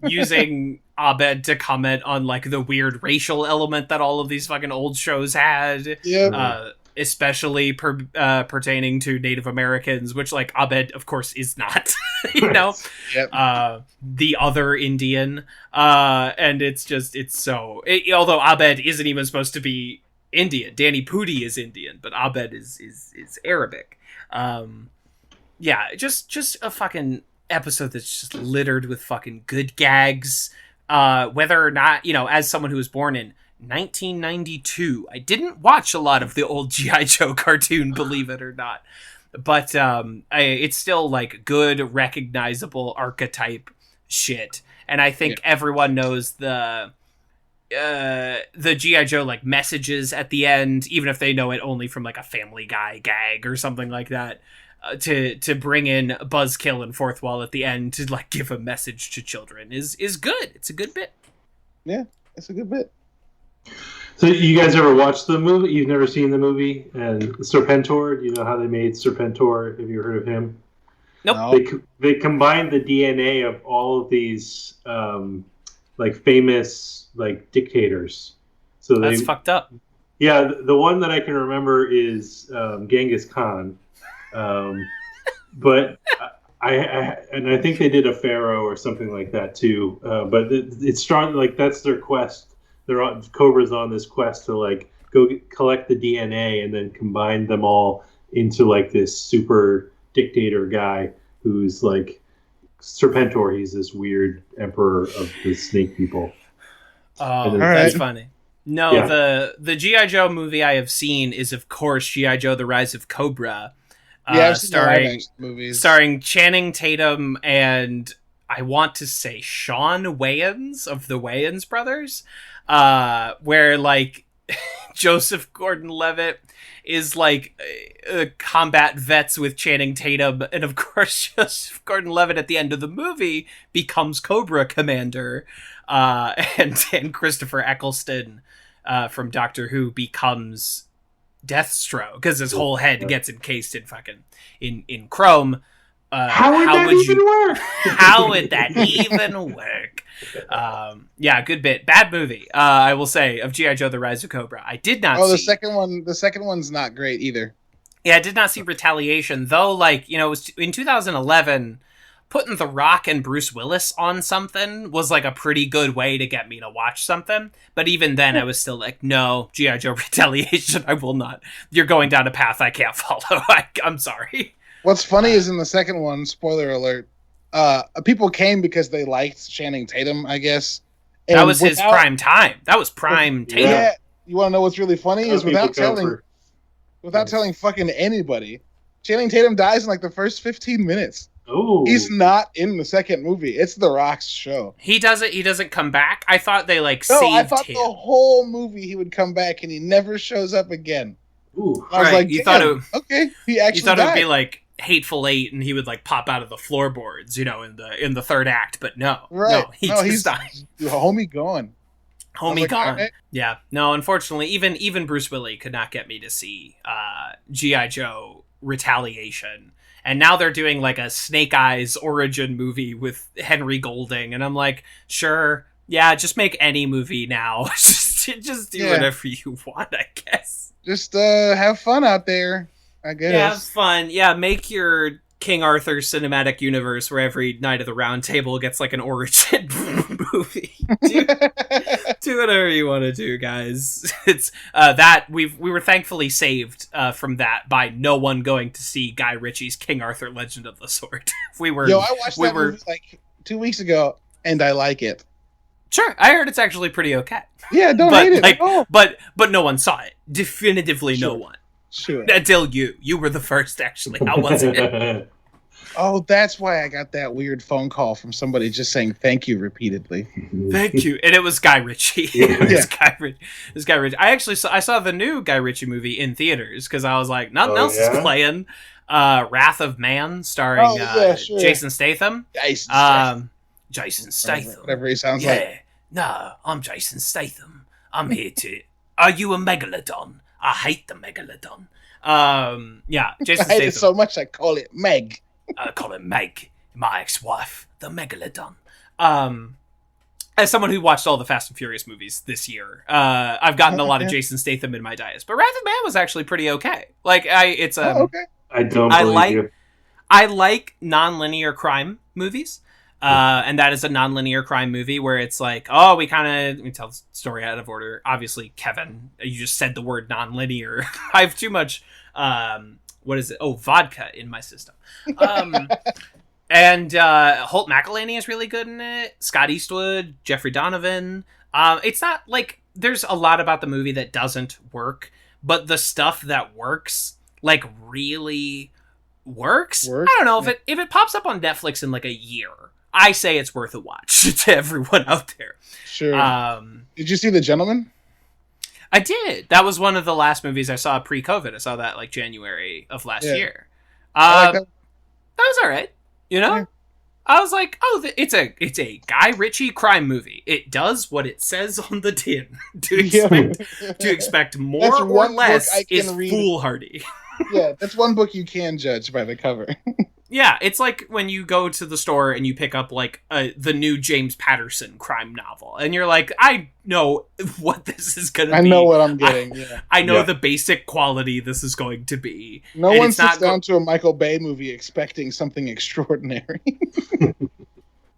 Using Abed to comment on like the weird racial element that all of these fucking old shows had. Yeah. Especially pertaining to Native Americans, which like Abed of course is not, Yep. The other Indian, and although Abed isn't even supposed to be Indian, Danny Pudi is Indian, but Abed is Arabic. Just a fucking episode that's just littered with fucking good gags. Whether or not, as someone who was born in 1992. I didn't watch a lot of the old G.I. Joe cartoon, believe it or not. But it's still like good, recognizable archetype shit. And I think everyone knows the G.I. Joe like messages at the end, even if they know it only from like a Family Guy gag or something like that. To bring in Buzzkill and Fourth Wall at the end to like give a message to children is good. It's a good bit. Yeah, it's a good bit. So you guys ever watched the movie? You've never seen the movie? And Serpentor, do you know how they made Serpentor? Have you heard of him? Nope. They combined the DNA of all of these like famous like dictators. So that's fucked up. Yeah, the one that I can remember is Genghis Khan. But I think they did a pharaoh or something like that too. But it's strong. Like that's their quest. Cobra's on this quest to like go collect the DNA and then combine them all into like this super dictator guy who's like Serpentor. He's this weird emperor of the snake people. Oh, that's funny. No, yeah. The G.I. Joe movie I have seen is of course G.I. Joe: The Rise of Cobra. Starring Channing Tatum and I want to say Sean Wayans of the Wayans brothers, where like Joseph Gordon-Levitt is like combat vets with Channing Tatum, and of course Joseph Gordon-Levitt at the end of the movie becomes Cobra Commander, and Christopher Eccleston from Doctor Who becomes Deathstroke because his whole head gets encased in fucking in chrome. How would that even work? How would that even work? Yeah, good bit. Bad movie, I will say, of G.I. Joe: The Rise of Cobra. I did not see... The second one's not great either. Yeah, I did not see Retaliation, though, like, it was in 2011, putting The Rock and Bruce Willis on something was, like, a pretty good way to get me to watch something. But even then, I was still like, no, G.I. Joe: Retaliation, I will not. You're going down a path I can't follow. I'm sorry. What's funny is in the second one, spoiler alert, people came because they liked Channing Tatum, I guess. And that was his prime time. That was prime Tatum. Yeah. You want to know what's really funny is without telling fucking anybody, Channing Tatum dies in like the first 15 minutes. Oh, he's not in the second movie. It's The Rock's show. He doesn't come back. I thought they saved him. I thought the whole movie he would come back and he never shows up again. Ooh. I was like, you thought it would be like Hateful Eight, and he would like pop out of the floorboards, in the third act. But no, he's homie gone. Homie gone. Right. Yeah, no. Unfortunately, even Bruce Willis could not get me to see G.I. Joe: Retaliation, and now they're doing like a Snake Eyes origin movie with Henry Golding, and I'm like, sure, yeah, just make any movie now. just do whatever you want, I guess. Just have fun out there. I guess. Yeah, have fun. Yeah, make your King Arthur cinematic universe where every Knight of the Round Table gets like an origin movie. Do whatever you want to do, guys. It's that we were thankfully saved from that by no one going to see Guy Ritchie's King Arthur: Legend of the Sword. I watched that movie like 2 weeks ago, and I like it. Sure, I heard it's actually pretty okay. Yeah, don't hate it. Like, but no one saw it. Definitively, no one. Sure. Until you were the first, actually. How was it? Oh, that's why I got that weird phone call from somebody just saying thank you repeatedly. Thank you. And it was Guy Ritchie. It was Guy Ritchie. I saw the new Guy Ritchie movie in theaters because I was like, nothing else is playing. Wrath of Man, starring Jason Statham. Jason Statham. Whatever he sounds like. No, I'm Jason Statham. I'm here to... Are you a megalodon? I hate the megalodon. Jason Statham. I hate it so much I call it Meg. I call it Meg, my ex-wife, the megalodon. As someone who watched all the Fast and Furious movies this year, I've gotten a lot of Jason Statham in my diets. But Wrath of Man was actually pretty okay. Like, okay. I don't believe you. I like non-linear crime movies. And that is a non-linear crime movie where it's like, we tell the story out of order. Obviously, Kevin, you just said the word non-linear. I have too much, vodka in my system. And Holt McElhaney is really good in it. Scott Eastwood, Jeffrey Donovan. It's not like there's a lot about the movie that doesn't work, but the stuff that works, like, really works. I don't know if it pops up on Netflix in like a year. I say it's worth a watch to everyone out there. Sure. Did you see The Gentleman? I did. That was one of the last movies I saw pre-COVID. I saw that like January of last year. That was all right. You know, I was like, it's a Guy Ritchie crime movie. It does what it says on the tin. To expect more or less is foolhardy. Yeah, that's one book you can judge by the cover. Yeah, it's like when you go to the store and you pick up like the new James Patterson crime novel, and you're like, I know what this is going to be. I know what I'm getting. I know the basic quality this is going to be. No one sits down to a Michael Bay movie expecting something extraordinary.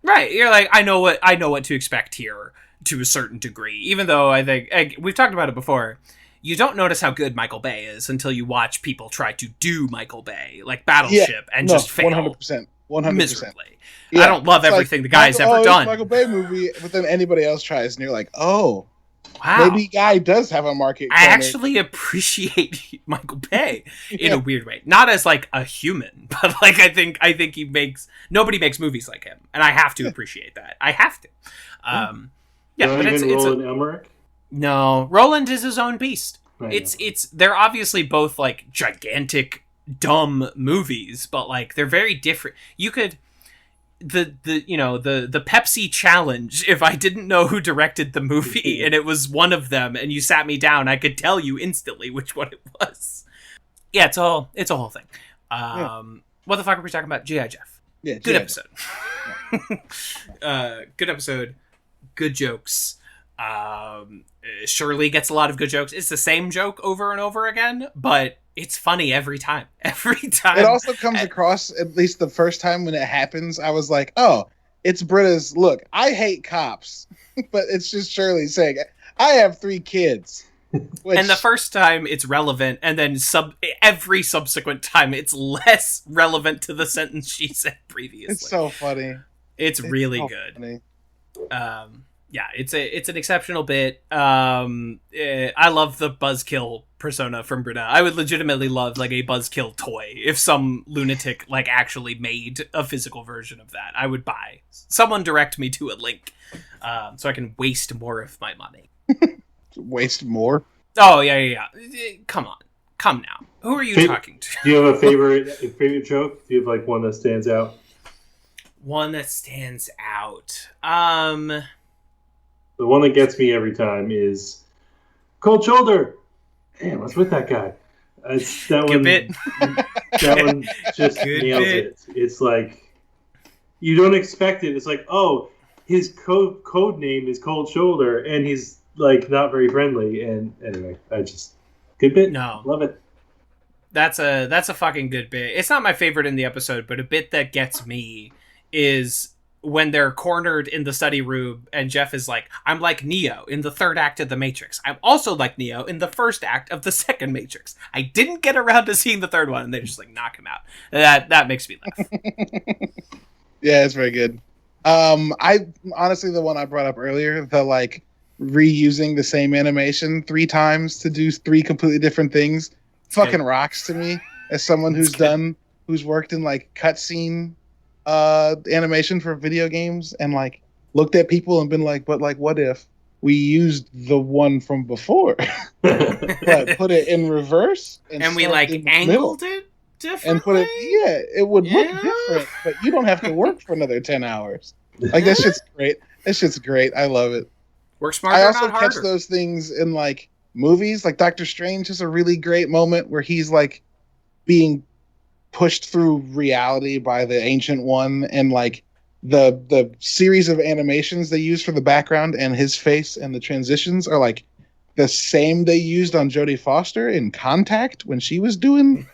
Right, you're like, I know what to expect here to a certain degree. Even though I think we've talked about it before. You don't notice how good Michael Bay is until you watch people try to do Michael Bay, like Battleship, and just fail 100%. Miserably. Yeah. I don't love everything the guy's ever done. Michael Bay movie, but then anybody else tries, and you're like, oh, wow, maybe Guy does have a market. I actually appreciate Michael Bay in a weird way, not as like a human, but like I think nobody makes movies like him, and I have to appreciate that. I have to. But it's Roland Emmerich. No, Roland is his own beast. They're obviously both like gigantic, dumb movies, but like they're very different. You could the Pepsi challenge. If I didn't know who directed the movie and it was one of them, and you sat me down, I could tell you instantly which one it was. Yeah, it's a whole thing. What the fuck are we talking about? G.I. Jeff. Yeah, good episode. Good episode. Good jokes. Shirley gets a lot of good jokes. It's the same joke over and over again, but it's funny every time. It also comes across, at least the first time when it happens, I was like, oh, it's Britta's, look, I hate cops. But it's just Shirley saying, I have 3 kids. And the first time it's relevant, and then every subsequent time it's less relevant to the sentence she said previously. It's so funny. It's really so good. Funny. Yeah, it's an exceptional bit. I love the buzzkill persona from Britta. I would legitimately love like a buzzkill toy if some lunatic like actually made a physical version of that. I would buy. Someone direct me to a link so I can waste more of my money. Waste more? Oh yeah. Come now. Who are you talking to? Do you have a favorite joke? Do you have like one that stands out? One that stands out. The one that gets me every time is cold shoulder. Damn, what's with that guy? That one just nails it. It's like you don't expect it. It's like, oh, his code name is Cold Shoulder, and he's like not very friendly. And anyway, good bit. No, love it. That's a fucking good bit. It's not my favorite in the episode, but a bit that gets me is when they're cornered in the study room and Jeff is like, I'm like Neo in the third act of The Matrix. I'm also like Neo in the first act of the second Matrix. I didn't get around to seeing the third one, and they just like knock him out. That makes me laugh. Yeah, it's very good. I honestly, the one I brought up earlier, the like reusing the same animation 3 times to do 3 completely different things, fucking rocks to me as someone who's worked in like cutscene animation for video games and like looked at people and been like, but like, what if we used the one from before, but put it in reverse and we like angled it differently and put it, it would look different, but you don't have to work for another 10 hours. Like that shit's great. That shit's great. I love it. Work smarter, I also not catch harder. those things in like movies, like Doctor Strange is a really great moment where he's like being pushed through reality by the Ancient One, and like the series of animations they use for the background and his face and the transitions are like the same they used on Jodie Foster in Contact when she was doing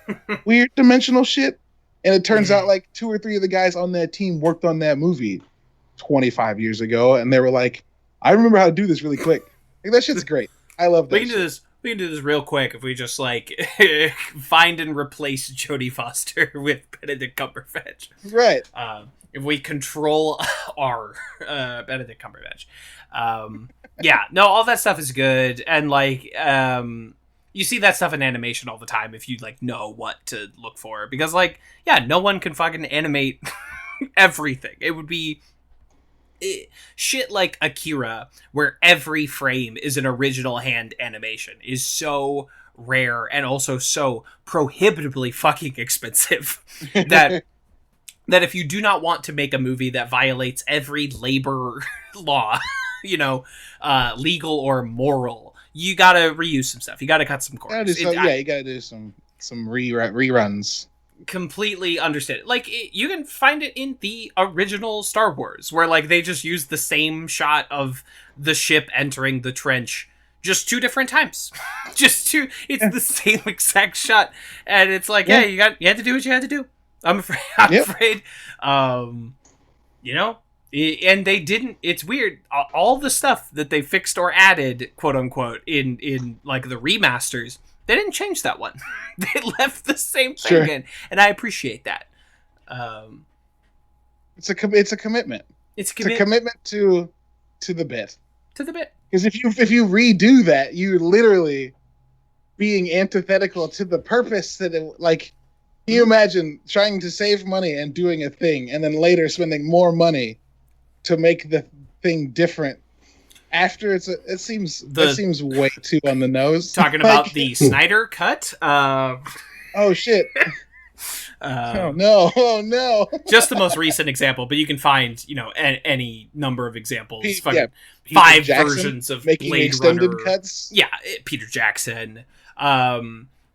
weird dimensional shit. And it turns out like 2 or 3 of the guys on that team worked on that movie 25 years ago, and they were like, I remember how to do this really quick. Like, that shit's great. I love that. We can do this real quick if we just like find and replace Jodie Foster with Benedict Cumberbatch. Right. If we control our Benedict Cumberbatch. Yeah, no, all that stuff is good, and like you see that stuff in animation all the time if you like know what to look for, because like no one can fucking animate everything. It would be shit like Akira, where every frame is an original hand animation, is so rare and also so prohibitively fucking expensive that if you do not want to make a movie that violates every labor law, legal or moral, you gotta reuse some stuff. You gotta cut some corners. You gotta do some reruns. Completely understand it. Like, you can find it in the original Star Wars, where like they just use the same shot of the ship entering the trench just 2 different times. It's the same exact shot, and it's like, you had to do what you had to do. I'm afraid. And they didn't. It's weird. All the stuff that they fixed or added, quote unquote, in like the remasters, they didn't change that one. They left the same thing in, and I appreciate that. It's a commitment. It's a commitment to the bit. To the bit. Because if you redo that, you're literally being antithetical to the purpose that it, like. Can you imagine trying to save money and doing a thing, and then later spending more money to make the thing different? After that seems way too on the nose. Talking about the Snyder cut. Oh shit! Oh no! Just the most recent example, but you can find any number of examples. Peter 5 Jackson versions of making Blade extended Runner cuts. Yeah, Peter Jackson.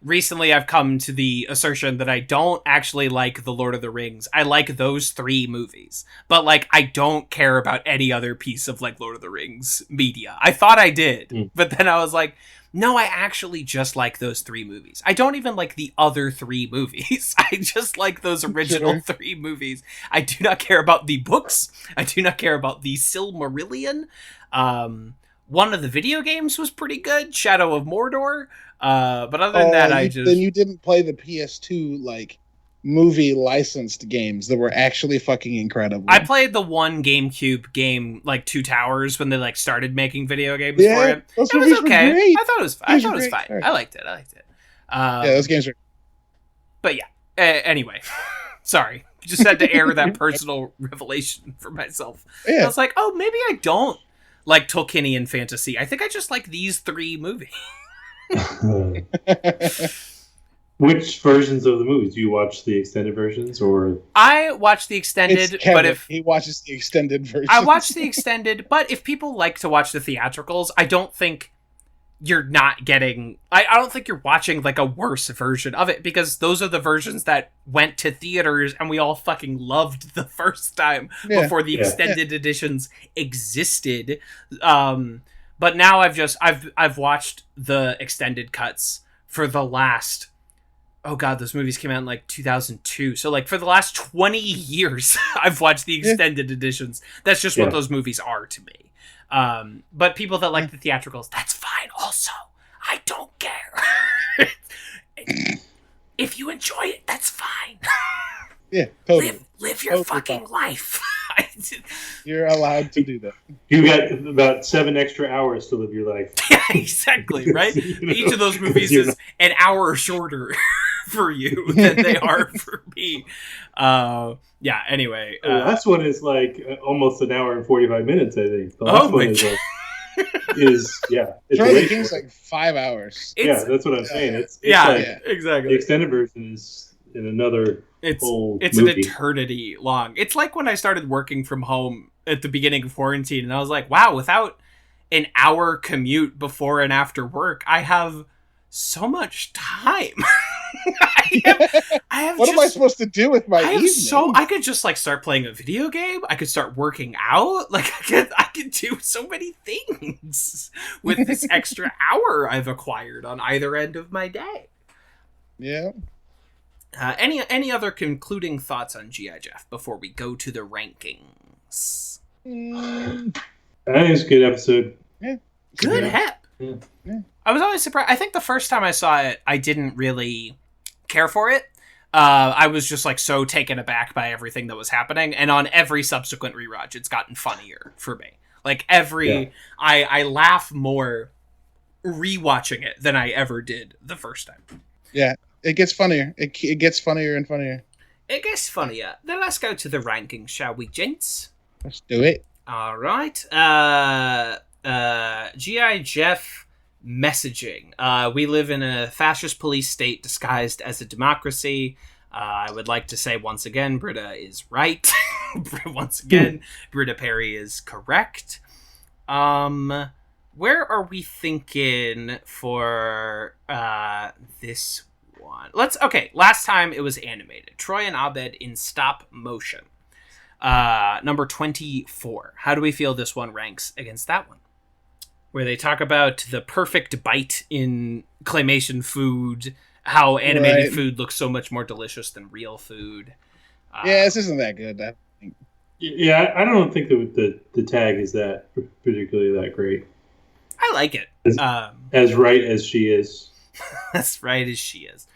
Recently, I've come to the assertion that I don't actually like The Lord of the Rings. I like those 3 movies, but like I don't care about any other piece of like Lord of the Rings media. I thought I did, but then I was like, no, I actually just like those 3 movies. I don't even like the other 3 movies. I just like those original 3 movies. I do not care about the books. I do not care about the Silmarillion. One of the video games was pretty good, Shadow of Mordor. But other than that, then you didn't play the PS2 like movie licensed games that were actually fucking incredible. I played the one GameCube game, like Two Towers, when they like started making video games for it. It was okay. I thought it was fine. Sorry. I liked it. Those games are. But yeah. Anyway, sorry. Just had to air that personal revelation for myself. Yeah. I was like, oh, maybe I don't like Tolkienian fantasy. I think I just like these 3 movies. Which versions of the movies? Do you watch the extended versions, or I watch the extended? But if he watches the extended version, I watch the extended. But if people like to watch the theatricals, I don't think you're not getting. I don't think you're watching like a worse version of it, because those are the versions that went to theaters and we all fucking loved the first time before the extended editions existed. But now I've watched the extended cuts for the last oh god, those movies came out in like 2002. So like for the last 20 years, I've watched the extended editions. That's just what those movies are to me. But people that like the theatricals, that's fine. Also, I don't care. If you enjoy it, that's fine. Yeah, totally. Live your fucking life. You're allowed to do that. You got about 7 extra hours to live your life. Yeah, exactly, right? Each of those movies is an hour shorter for you than they are for me. Yeah, anyway. The last one is like almost an hour and 45 minutes, I think. The last one is Stranger Things like 5 hours. That's what I'm saying. It's exactly. The extended version is in another it's movie. An eternity long. It's like when I started working from home at the beginning of quarantine, and I was like, wow, without an hour commute before and after work, I have so much time. I have what am I supposed to do with my evening? I could just like start playing a video game. I could start working out. Like I could do so many things with this extra hour I've acquired on either end of my day. Yeah. Any other concluding thoughts on G.I. Jeff before we go to the rankings? I think it's a good episode. Yeah. Good hep. Yeah. I was always surprised. I think the first time I saw it, I didn't really care for it. I was just like so taken aback by everything that was happening, and on every subsequent rewatch, it's gotten funnier for me. Like I laugh more rewatching it than I ever did the first time. Yeah. It gets funnier. It gets funnier and funnier. It gets funnier. Then let's go to the rankings, shall we, gents? Let's do it. All right. G.I. Jeff messaging. We live in a fascist police state disguised as a democracy. I would like to say once again, Britta is right. Once again, Britta Perry is correct. Where are we thinking for this one? Last time it was animated. Troy and Abed in stop motion. Number 24. How do we feel this one ranks against that one? Where they talk about the perfect bite in claymation food, how animated food looks so much more delicious than real food. This isn't that good. I think. Yeah, I don't think that the tag is that particularly that great. I like it. As right as she is. As right as she is.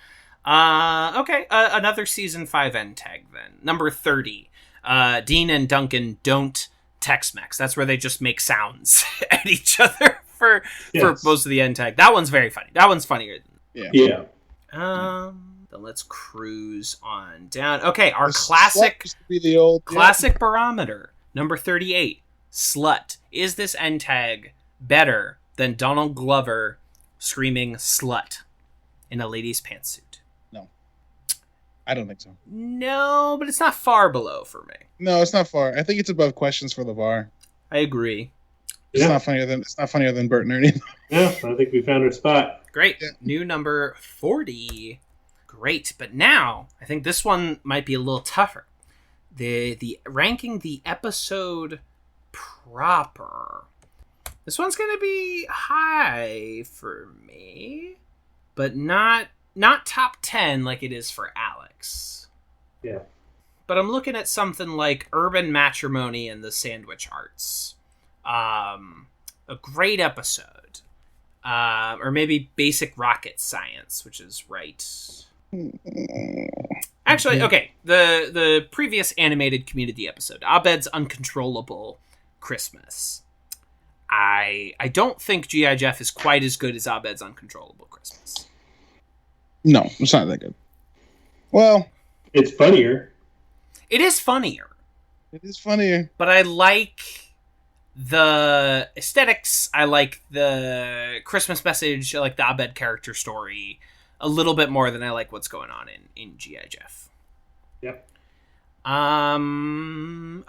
Another season 5 end tag then. Number 30. Dean and Duncan don't Tex-Mex. That's where they just make sounds at each other for most of the end tag. That one's very funny. That one's funnier. Yeah. Then let's cruise on down. Okay, our classic barometer. Number 38. Slut. Is this end tag better than Donald Glover screaming slut in a lady's pantsuit? No. I don't think so. No, but it's not far below for me. No, it's not far. I think it's above questions for LeVar. I agree. It's not funnier than Bert and Ernie. Yeah, I think we found our spot. Great. Yeah. New number 40. Great. But now, I think this one might be a little tougher. The ranking the episode proper. This one's going to be high for me, but not top 10 like it is for Alex. Yeah. But I'm looking at something like Urban Matrimony and the Sandwich Arts. A great episode. Or maybe Basic Rocket Science, which is right. Actually, okay. The previous animated Community episode, Abed's Uncontrollable Christmas. I don't think G.I. Jeff is quite as good as Abed's Uncontrollable Christmas. No, it's not that good. Well, it's funnier. It is funnier. It is funnier. But I like the aesthetics. I like the Christmas message. I like the Abed character story a little bit more than I like what's going on in G.I. Jeff. Yep.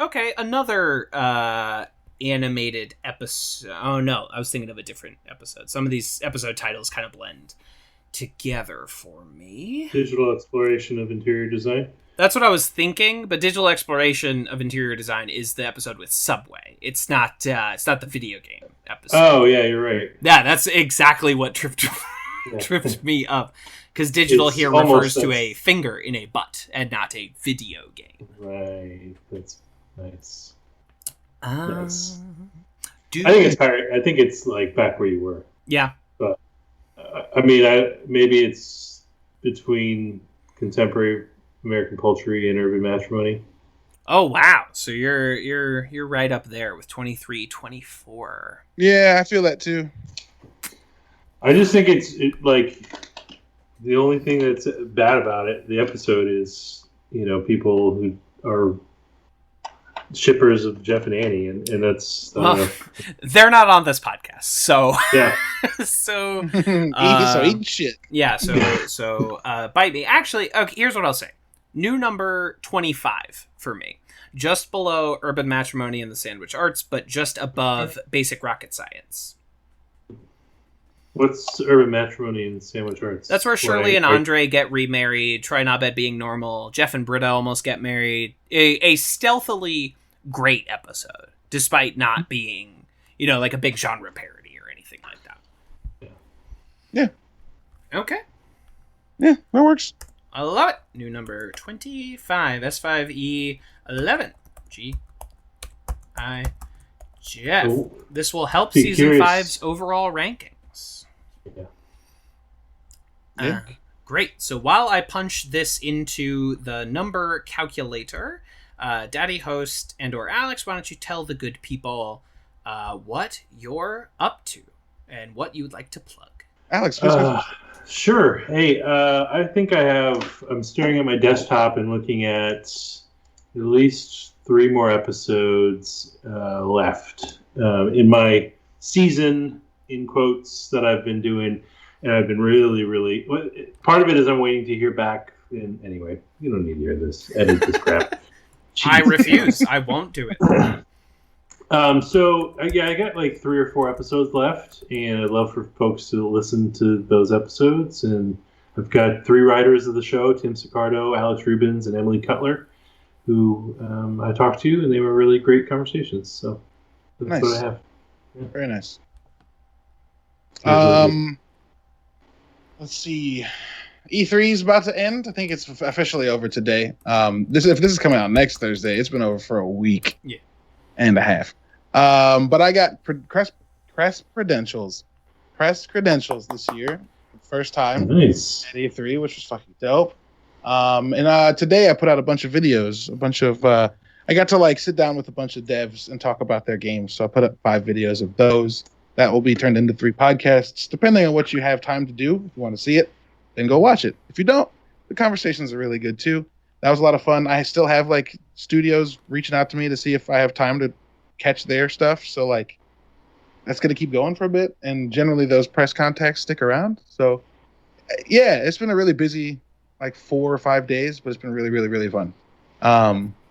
Okay, another animated episode. Oh no, I was thinking of a different episode. Some of these episode titles kind of blend together for me. Digital Exploration of Interior Design. That's what I was thinking, but Digital Exploration of Interior Design is the episode with Subway. It's not the video game episode. Oh yeah, you're right. Yeah, that's exactly what tripped me up. Because digital here refers to a finger in a butt and not a video game. Right. That's nice. Nice. I think it's higher. I think it's like back where you were. Yeah. But I mean, maybe it's between contemporary American poultry and urban matrimony. Oh wow! So you're right up there with 23, 24. Yeah, I feel that too. I just think it's like the only thing that's bad about it. The episode is people who are shippers of Jeff and Annie, and that's they're not on this podcast, so yeah. so eat shit. Yeah, so bite me. Actually, okay. Here's what I'll say. New number 25 for me. Just below Urban Matrimony and the Sandwich Arts, but just above Basic Rocket Science. What's Urban Matrimony and Sandwich Arts? That's where Shirley and Andre get remarried, Try Not Bad Being Normal, Jeff and Britta almost get married. A stealthily great episode, despite not being, like a big genre parody or anything like that. Yeah. Okay. Yeah, that works. I love it. New number 25, S5E11. G.I. Jeff. Oh, this will help Season 5's overall rankings. Yeah. Great. So while I punch this into the number calculator, Daddy Host and/or Alex, why don't you tell the good people what you're up to and what you would like to plug? Alex, please. Sure. Hey, I think I'm staring at my desktop and looking at least 3 more episodes left in my season, in quotes, that I've been doing. And I've been really, part of it is I'm waiting to hear back. And anyway, you don't need to hear this. Edit this crap. I refuse. I won't do it. So I got like 3 or 4 episodes left, and I'd love for folks to listen to those episodes. And I've got 3 writers of the show: Tim Sicardo, Alex Rubens, and Emily Cutler, who I talked to, and they were really great conversations. So that's what I have. Yeah. Very nice. Let's see. E3 is about to end. I think it's officially over today. If this is coming out next Thursday, it's been over for a week and a half. But I got press credentials this year, first time nice. At E3, which was fucking dope. And today I put out a bunch of videos, I got to sit down with a bunch of devs and talk about their games. So I put up 5 videos of those. That will be turned into 3 podcasts, depending on what you have time to do. If you want to see it, then go watch it. If you don't, the conversations are really good too. That was a lot of fun. I still have studios reaching out to me to see if I have time to catch their stuff. So that's going to keep going for a bit. And generally those press contacts stick around. So yeah, it's been a really busy 4 or 5 days, but it's been really, really, really fun.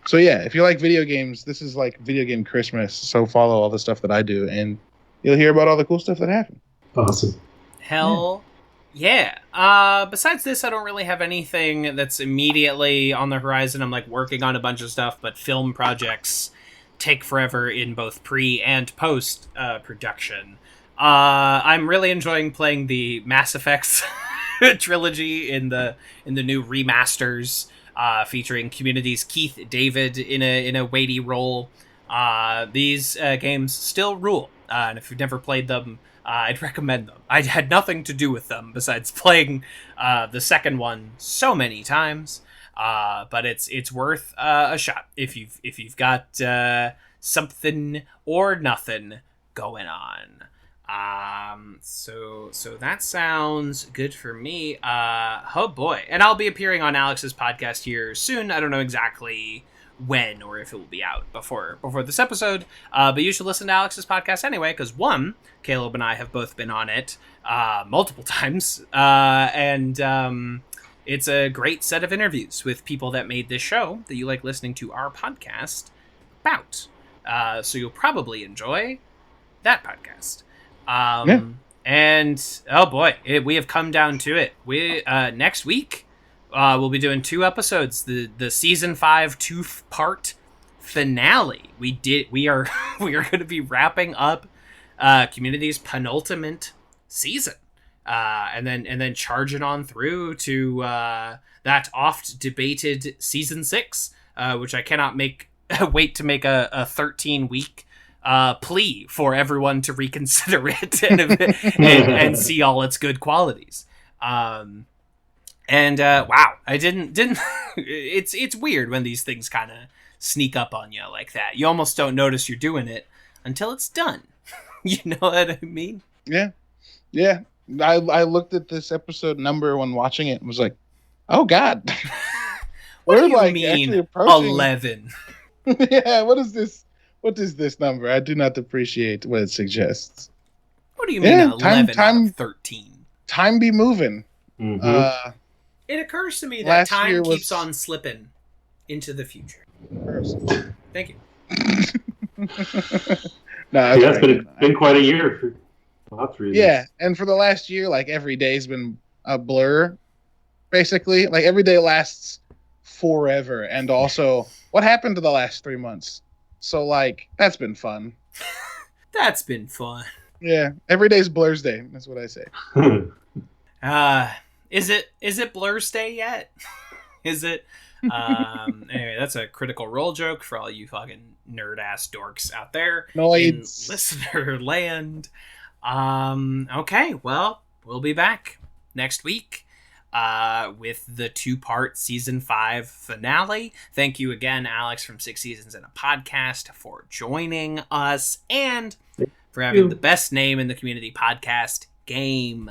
So yeah, if you like video games, this is video game Christmas. So follow all the stuff that I do and you'll hear about all the cool stuff that happened. Awesome. Hell yeah. Besides this, I don't really have anything that's immediately on the horizon. I'm working on a bunch of stuff, but film projects take forever in both pre and post production. I'm really enjoying playing the Mass Effects trilogy in the new remasters, featuring Community's Keith David in a weighty role. These games still rule. And if you've never played them, I'd recommend them. I had nothing to do with them besides playing the second one so many times, but it's worth a shot if you've got something or nothing going on. So that sounds good for me. Oh boy, and I'll be appearing on Alex's podcast here soon. I don't know exactly when or if it will be out before this episode, but you should listen to Alex's podcast anyway, because one, Caleb and I have both been on it multiple times, and it's a great set of interviews with people that made this show that you like listening to our podcast about, so you'll probably enjoy that podcast. And oh boy, we have come down to it. We next week we'll be doing 2 episodes, the season 5 2-part finale. We are going to be wrapping up Community's penultimate season. and then charging on through to that oft debated season 6, which I cannot wait to make a 13-week plea for everyone to reconsider it and see all its good qualities. Wow, I didn't. It's weird when these things kind of sneak up on you like that. You almost don't notice you're doing it until it's done. You know what I mean? Yeah. I looked at this episode number when watching it and was like, "Oh God." What do you mean 11? Yeah. What is this? What is this number? I do not appreciate what it suggests. What do you mean 11 out of 13? Time be moving. Mm-hmm. It occurs to me that time keeps on slipping into the future. Thank you. No, that's been quite a year for lots of reasons. Yeah, and for the last year, like every day's been a blur, basically. Like every day lasts forever. And also, what happened to the last 3 months? So, like, that's been fun. That's been fun. Yeah, every day's Blur's Day. That's what I say. Is it Blur's Day yet? Is it? Anyway, that's a Critical Role joke for all you fucking nerd ass dorks out there in listener land. Okay, well, we'll be back next week with the 2-part season 5 finale. Thank you again, Alex from 6 Seasons and a Podcast, for joining us and for having the best name in the Community podcast game.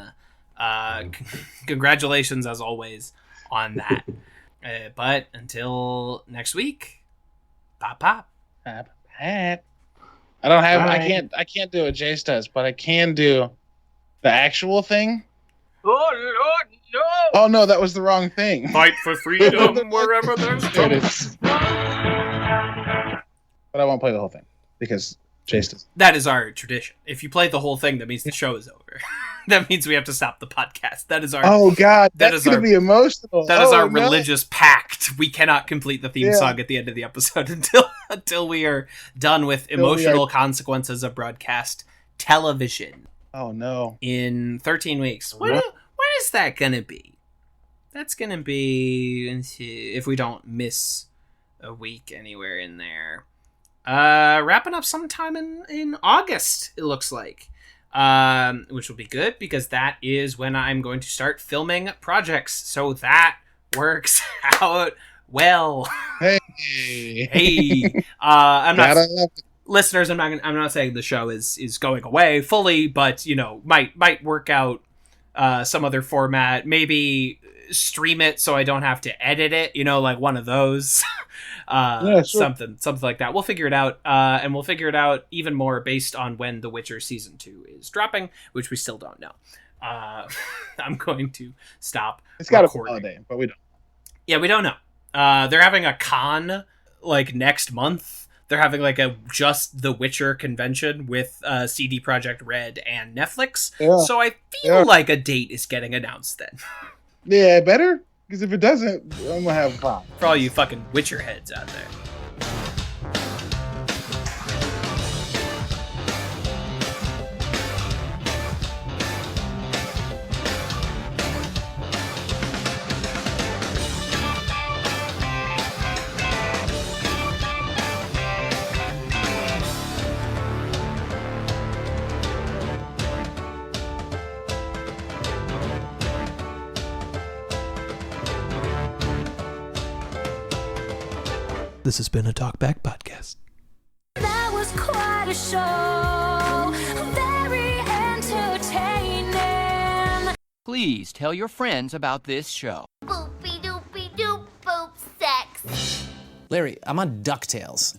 Congratulations, as always, on that. But until next week, pop. I don't have. Bye. I can't do what Jace does, but I can do the actual thing. Oh Lord, no! Oh no, that was the wrong thing. Fight for freedom wherever there's trouble. But I won't play the whole thing because Jace does. That is our tradition. If you play the whole thing, that means the show is over. That means we have to stop the podcast. That is our. Oh God, that's gonna be emotional. That is our religious pact. We cannot complete the theme song at the end of the episode until we are done with emotional consequences of broadcast television. Oh no! In 13 weeks. What is that gonna be? That's gonna be, if we don't miss a week anywhere in there. Wrapping up sometime in August. It looks like. Which will be good because that is when I'm going to start filming projects. So that works out well. Hey. I'm not listeners. I'm not saying the show is going away fully, but might work out some other format. Maybe stream it so I don't have to edit it. Like one of those. Sure. Something like that. We'll figure it out, and we'll figure it out even more based on when The Witcher Season 2 is dropping, which we still don't know. I'm going to stop. It's got a holiday, but we don't. Yeah, we don't know. They're having a con next month. They're having a just The Witcher convention with CD Projekt Red and Netflix. Yeah. So I feel like a date is getting announced then. Yeah, better. Because if it doesn't, I'm going to have a problem. For all you fucking Witcher heads out there. This has been a Talkback Podcast. That was quite a show. Very entertaining. Please tell your friends about this show. Boopy doopy doop boop sex. Larry, I'm on DuckTales.